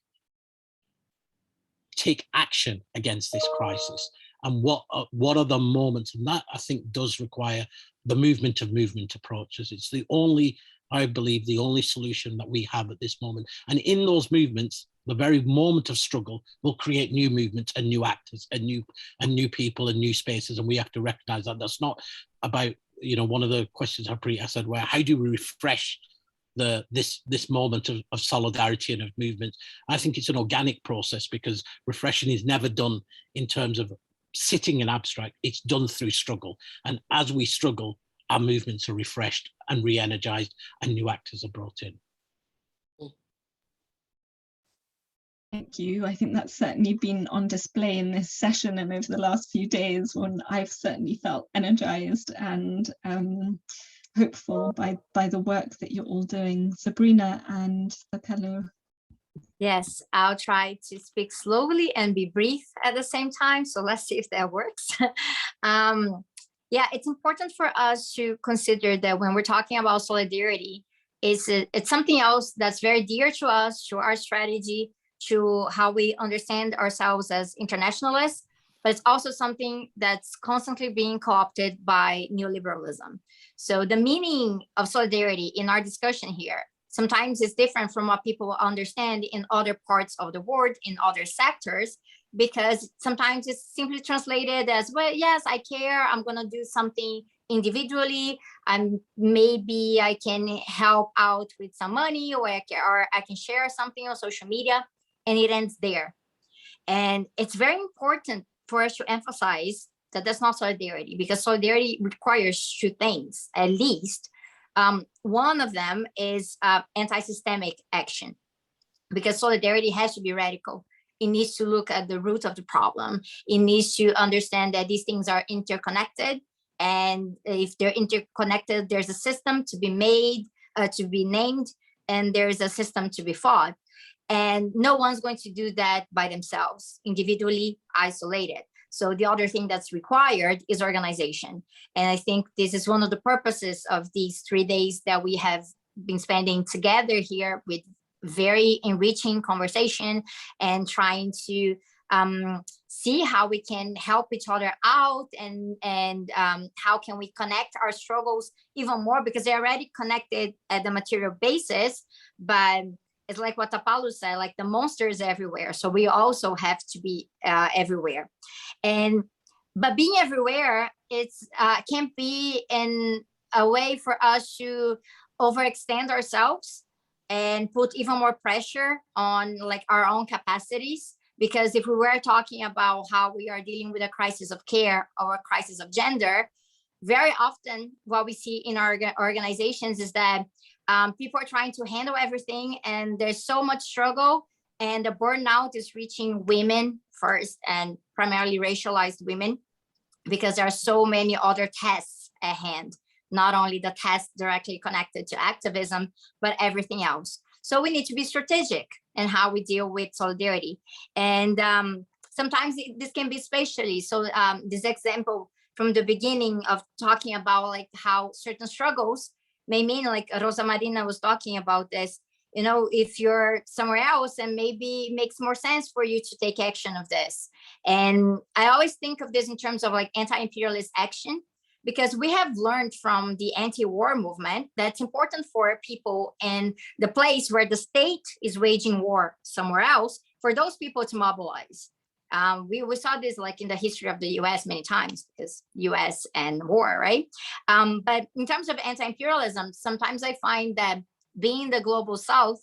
take action against this crisis, and what are the moments. And that, I think, does require the movement of movement approaches. It's the only, I believe, the only solution that we have at this moment. And in those movements, the very moment of struggle will create new movements and new actors and new people and new spaces. And we have to recognize that that's not about, you know, one of the questions I said, well, how do we refresh this moment of solidarity and of movement? I think it's an organic process, because refreshing is never done in terms of sitting in abstract. It's done through struggle. And as we struggle, our movements are refreshed and re-energized and new actors are brought in. Thank you. I think that's certainly been on display in this session and over the last few days, when I've certainly felt energized and hopeful by the work that you're all doing. Sabrina and Apello. Yes, I'll try to speak slowly and be brief at the same time. So let's see if that works. Yeah, it's important for us to consider that when we're talking about solidarity, it's something else that's very dear to us, to our strategy, to how we understand ourselves as internationalists, but it's also something that's constantly being co-opted by neoliberalism. So the meaning of solidarity in our discussion here sometimes is different from what people understand in other parts of the world, in other sectors, because sometimes it's simply translated as, well, yes, I care, I'm gonna do something individually, and maybe I can help out with some money, or I can share something on social media, and it ends there. And it's very important for us to emphasize that that's not solidarity, because solidarity requires two things, at least. One of them is anti-systemic action, because solidarity has to be radical. It needs to look at the root of the problem. It needs to understand that these things are interconnected. And if they're interconnected, there's a system to be made, to be named, and there's a system to be fought. And no one's going to do that by themselves, individually, isolated. So the other thing that's required is organization. And I think this is one of the purposes of these 3 days that we have been spending together here, with very enriching conversation and trying to see how we can help each other out, and how can we connect our struggles even more, because they're already connected at the material basis, but it's like what Apollo said, like the monster is everywhere. So we also have to be everywhere. But being everywhere, it's can't be in a way for us to overextend ourselves and put even more pressure on like our own capacities, Because if we were talking about how we are dealing with a crisis of care or a crisis of gender, very often what we see in our organizations is that people are trying to handle everything, and there's so much struggle, and the burnout is reaching women first, and primarily racialized women, because there are so many other tasks at hand, not only the tasks directly connected to activism, but everything else. So we need to be strategic in how we deal with solidarity. And sometimes this can be spatially. So this example from the beginning of talking about like how certain struggles may mean, like Rosa Marina was talking about this, you know, if you're somewhere else and maybe it makes more sense for you to take action of this. And I always think of this in terms of like anti-imperialist action, because we have learned from the anti-war movement that it's important for people in the place where the state is waging war somewhere else, for those people to mobilize. We saw this like in the history of the US many times, because US and war, right? But in terms of anti-imperialism, sometimes I find that being the global South,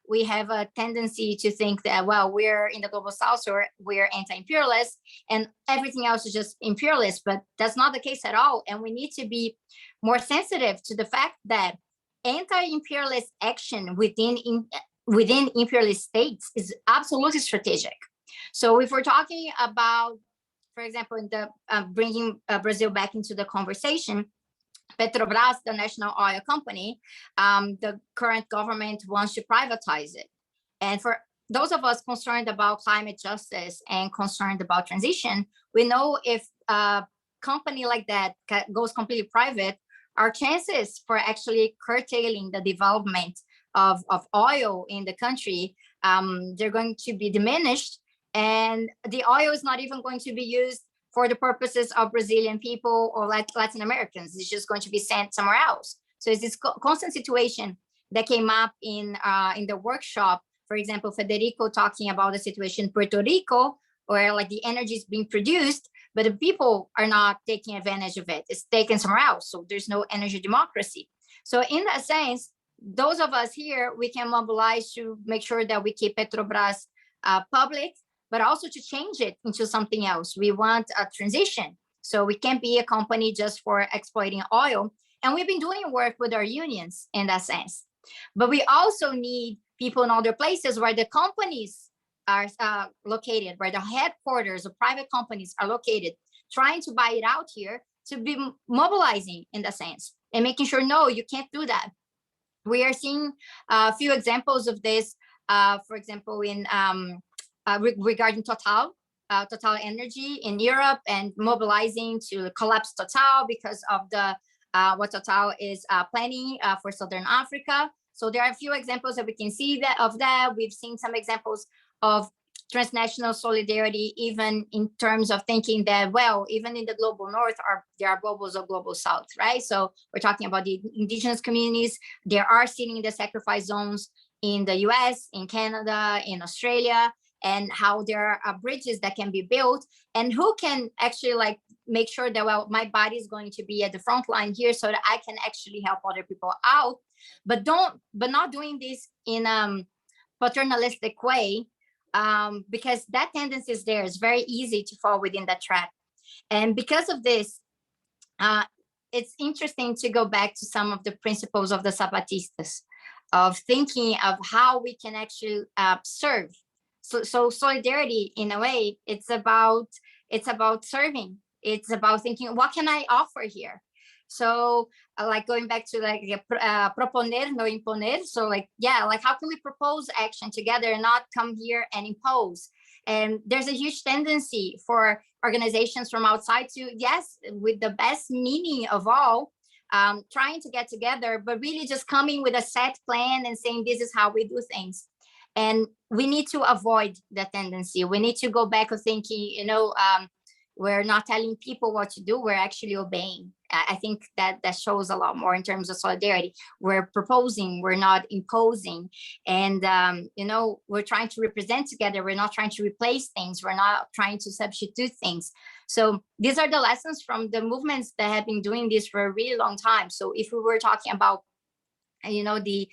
we have a tendency to think that, well, we're in the global South, so we're anti-imperialist and everything else is just imperialist, but that's not the case at all. And we need to be more sensitive to the fact that anti-imperialist action within imperialist states is absolutely strategic. So if we're talking about, for example, in the bringing Brazil back into the conversation, Petrobras, the national oil company, the current government wants to privatize it. And for those of us concerned about climate justice and concerned about transition, we know if a company like that goes completely private, our chances for actually curtailing the development of oil in the country, they're going to be diminished. And the oil is not even going to be used for the purposes of Brazilian people or Latin Americans. It's just going to be sent somewhere else. So it's this constant situation that came up in the workshop. For example, Federico talking about the situation in Puerto Rico, where like the energy is being produced, but the people are not taking advantage of it. It's taken somewhere else. So there's no energy democracy. So in that sense, those of us here, we can mobilize to make sure that we keep Petrobras public, but also to change it into something else. We want a transition. So we can't be a company just for exploiting oil. And we've been doing work with our unions in that sense. But we also need people in other places where the companies are located, where the headquarters of private companies are located, trying to buy it out here, to be mobilizing in that sense and making sure, no, you can't do that. We are seeing a few examples of this, for example, in regarding Total Energy in Europe, and mobilizing to collapse Total because of the what Total is planning for Southern Africa. So there are a few examples that we can see of that. We've seen some examples of transnational solidarity, even in terms of thinking that, well, even in the global North, there are bubbles of global South, right? So we're talking about the indigenous communities. There are sitting in the sacrifice zones in the US, in Canada, in Australia, and how there are bridges that can be built, and who can actually like make sure that, well, my body is going to be at the front line here so that I can actually help other people out, but not doing this in a paternalistic way, because that tendency is there. It's very easy to fall within that trap. And because of this, it's interesting to go back to some of the principles of the Zapatistas, of thinking of how we can actually serve. So solidarity, in a way, it's about serving. It's about thinking, what can I offer here? So like going back to like proponer, no imponer. So like, yeah, like how can we propose action together and not come here and impose? And there's a huge tendency for organizations from outside to, yes, with the best meaning of all, trying to get together, but really just coming with a set plan and saying, this is how we do things. And we need to avoid that tendency. We need to go back to thinking, we're not telling people what to do, we're actually obeying. I think that shows a lot more in terms of solidarity. We're proposing, we're not imposing. And, we're trying to represent together. We're not trying to replace things. We're not trying to substitute things. So these are the lessons from the movements that have been doing this for a really long time. So if we were talking about, the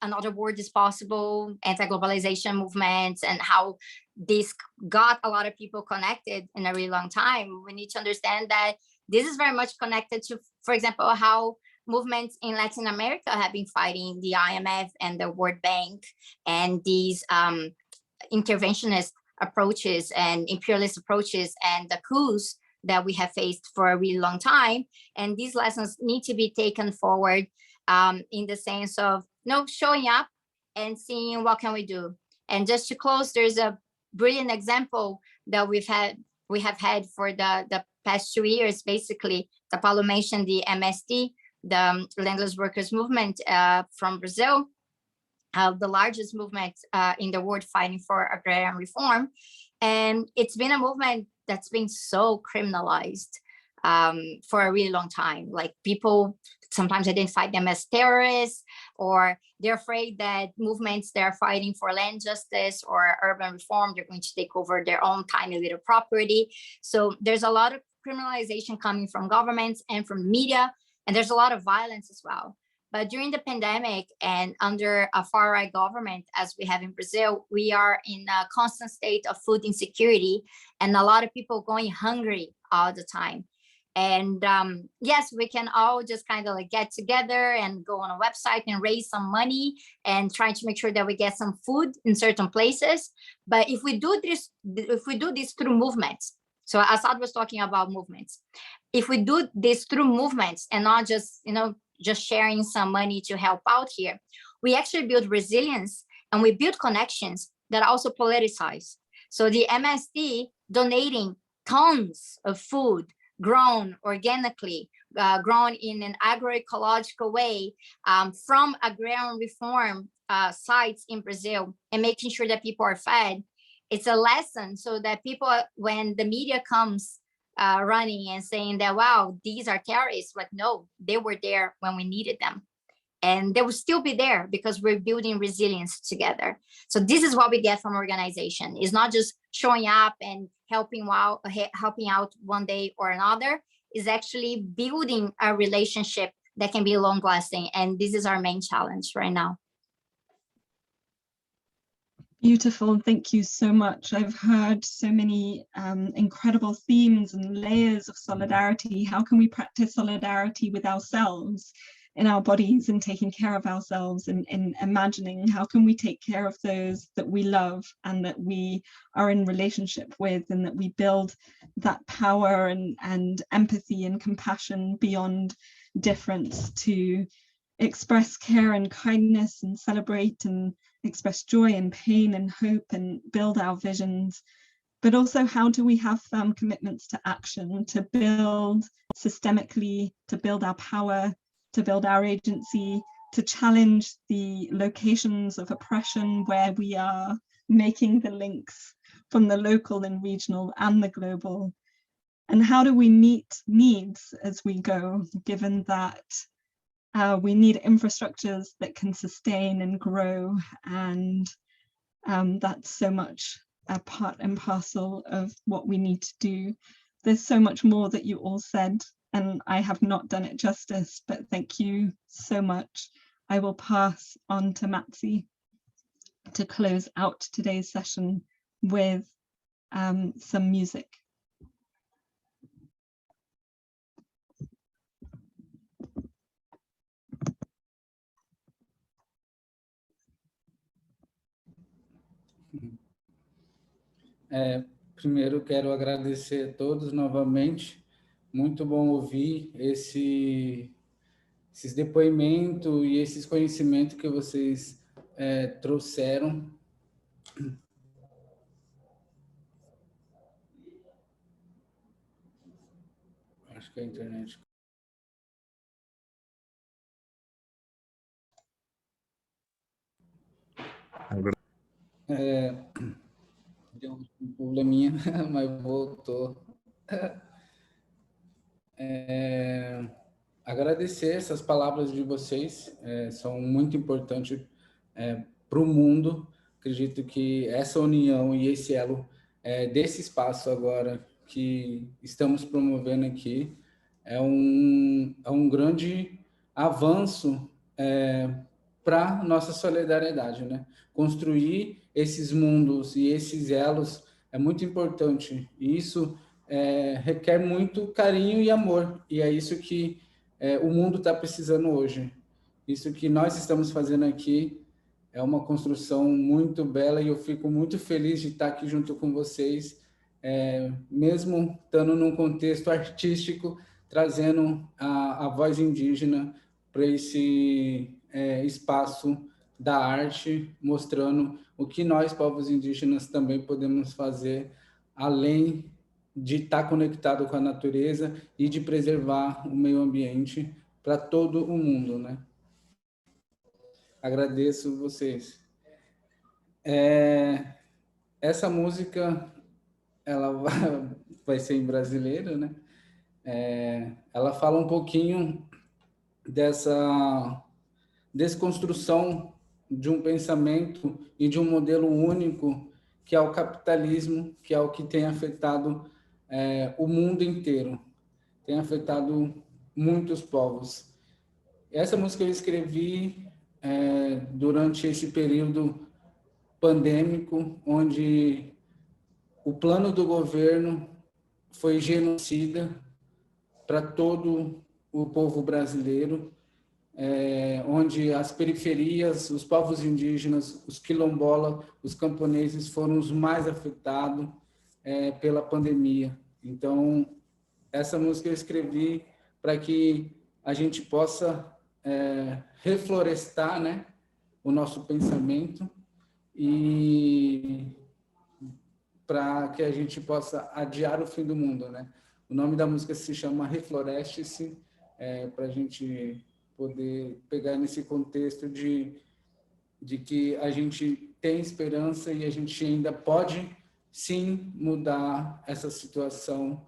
another world is possible, anti-globalization movements, and how this got a lot of people connected in a really long time. We need to understand that this is very much connected to, for example, how movements in Latin America have been fighting the IMF and the World Bank and these interventionist approaches and imperialist approaches and the coups that we have faced for a really long time. And these lessons need to be taken forward in the sense of showing up and seeing what can we do. And just to close, there's a brilliant example that we have had for the past 2 years, basically. Paulo mentioned the MST, the Landless Workers Movement from Brazil, the largest movement in the world fighting for agrarian reform. And it's been a movement that's been so criminalized for a really long time. Like, people sometimes identify them as terrorists, or they're afraid that movements that are fighting for land justice or urban reform, they're going to take over their own tiny little property. So there's a lot of criminalization coming from governments and from media, and there's a lot of violence as well. But during the pandemic and under a far-right government, as we have in Brazil, we are in a constant state of food insecurity and a lot of people going hungry all the time. And yes, we can all just kind of like get together and go on a website and raise some money and try to make sure that we get some food in certain places. But if we do this through movements, so Assad was talking about movements. If we do this through movements and not just, just sharing some money to help out here, we actually build resilience and we build connections that also politicize. So the MSD donating tons of food grown organically, grown in an agroecological way from agrarian reform sites in Brazil, and making sure that people are fed. It's a lesson so that people, when the media comes running and saying that, wow, these are terrorists, but no, they were there when we needed them. And they will still be there because we're building resilience together. So this is what we get from organization. It's not just showing up and helping out one day or another. It's actually building a relationship that can be long lasting. And this is our main challenge right now. Beautiful, thank you so much. I've heard so many incredible themes and layers of solidarity. How can we practice solidarity with ourselves in our bodies and taking care of ourselves, and imagining how can we take care of those that we love and that we are in relationship with, and that we build that power and empathy and compassion beyond difference to express care and kindness and celebrate and express joy and pain and hope and build our visions. But also, how do we have firm commitments to action, to build systemically, to build our power, to build our agency, to challenge the locations of oppression where we are making the links from the local and regional and the global? And how do we meet needs as we go, given that we need infrastructures that can sustain and grow, and that's so much a part and parcel of what we need to do. There's so much more that you all said, and I have not done it justice, but thank you so much. I will pass on to Matsi to close out today's session with some music. Primeiro, quero agradecer a todos novamente. Muito bom ouvir esses depoimentos e esses conhecimentos que vocês trouxeram. Acho que a internet... Deu um probleminha, mas voltou. Agradecer essas palavras de vocês, são muito importantes para o mundo. Acredito que essa união e esse elo desse espaço agora que estamos promovendo aqui é um grande avanço para nossa solidariedade, né? Construir esses mundos e esses elos é muito importante, e isso requer muito carinho e amor, e é isso que o mundo está precisando hoje. Isso que nós estamos fazendo aqui é uma construção muito bela, e eu fico muito feliz de estar aqui junto com vocês, mesmo estando num contexto artístico, trazendo a voz indígena para esse espaço da arte, mostrando o que nós, povos indígenas, também podemos fazer, além de estar conectado com a natureza e de preservar o meio ambiente para todo o mundo, né? Agradeço vocês. Essa música, ela vai ser em brasileiro, né? Ela fala um pouquinho dessa desconstrução de um pensamento e de um modelo único, que é o capitalismo, que é o que tem afetado o mundo inteiro, tem afetado muitos povos. Essa música eu escrevi durante esse período pandêmico, onde o plano do governo foi genocida para todo o povo brasileiro, onde as periferias, os povos indígenas, os quilombolas, os camponeses foram os mais afetados pela pandemia. Então, essa música eu escrevi para que a gente possa reflorestar, né, o nosso pensamento, e para que a gente possa adiar o fim do mundo, né? O nome da música se chama Refloreste-se, para a gente poder pegar nesse contexto de que a gente tem esperança e a gente ainda pode, sim, mudar essa situação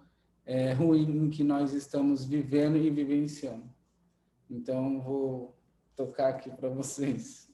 ruim em que nós estamos vivendo e vivenciando. Então, vou tocar aqui para vocês.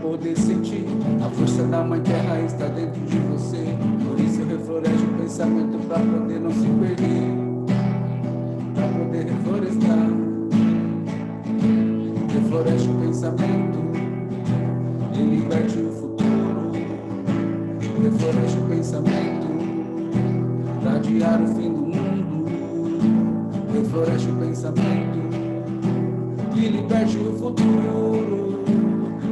Poder sentir a força da mãe terra está dentro de você, por isso refloresce o pensamento para poder não se perder, para poder reflorestar. Refloresce o pensamento e liberte o futuro. Refloresce o pensamento para adiar o fim do mundo. Refloresce o pensamento e liberte o futuro.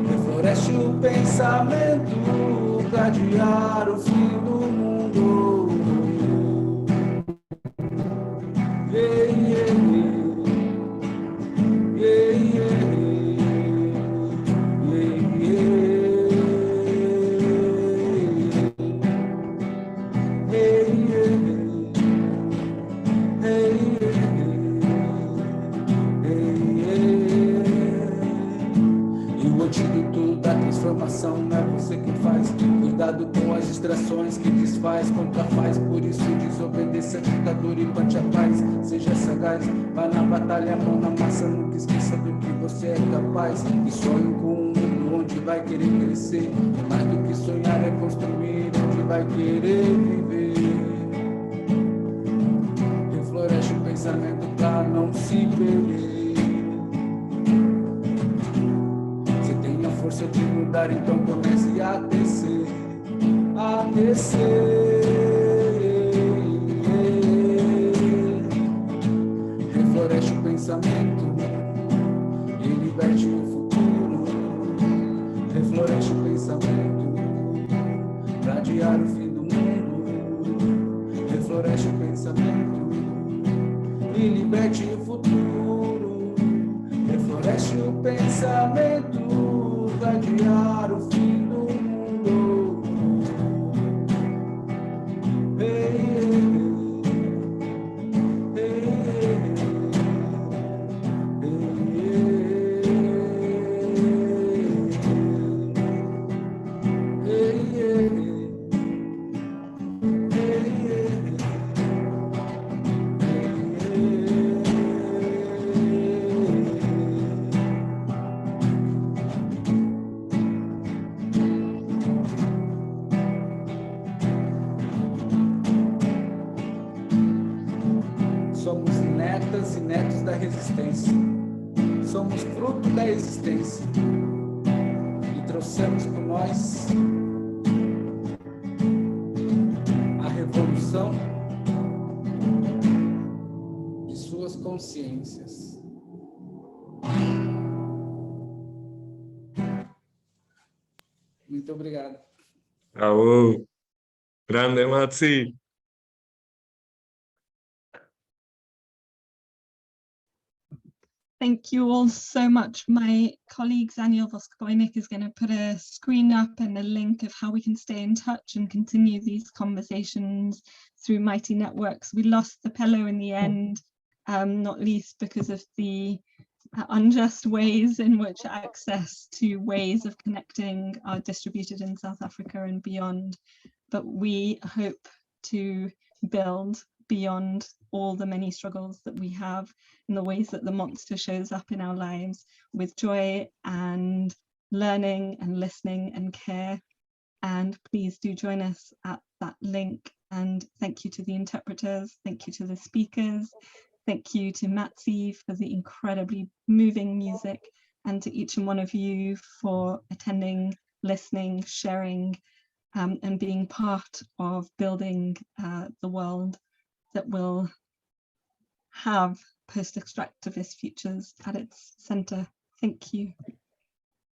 Refloresce o pensamento para adiar o fim do mundo. Yeah, yeah, yeah, yeah, E o antídoto da transformação não é você que faz. Cuidado com as distrações que desfaz, contrafaz. Por isso desobedeça a ditadura e plante a paz. Seja sagaz, vá na batalha, mão na massa. Nunca esqueça do que você é capaz. E sonhe com um mundo onde vai querer crescer. Mais do que sonhar é construir onde vai querer viver. Refloresce o pensamento pra não se perder. Você tem a força de mudar, então comece a descer. A descer. Refloresce o pensamento e liberte o futuro. Refloresce o pensamento adiar o fim do mundo, refloreste o pensamento e liberte o futuro, refloreste o pensamento, adiar o fim do mundo. Hey, hey, somos netas e netos da resistência, somos fruto da existência e trouxemos com nós a revolução de suas consciências. Muito obrigado. Bravo. Grande, Matsi. Thank you all so much. My colleague Daniel Voskoboynik is going to put a screen up and a link of how we can stay in touch and continue these conversations through Mighty Networks. We lost the Pello in the end, not least because of the unjust ways in which access to ways of connecting are distributed in South Africa and beyond. But we hope to build beyond all the many struggles that we have in the ways that the monster shows up in our lives with joy and learning and listening and care. And please do join us at that link. And thank you to the interpreters, thank you to the speakers, thank you to Matsi for the incredibly moving music, and to each and one of you for attending, listening, sharing, and being part of building the world that will have post-extractivist futures at its center. Thank you.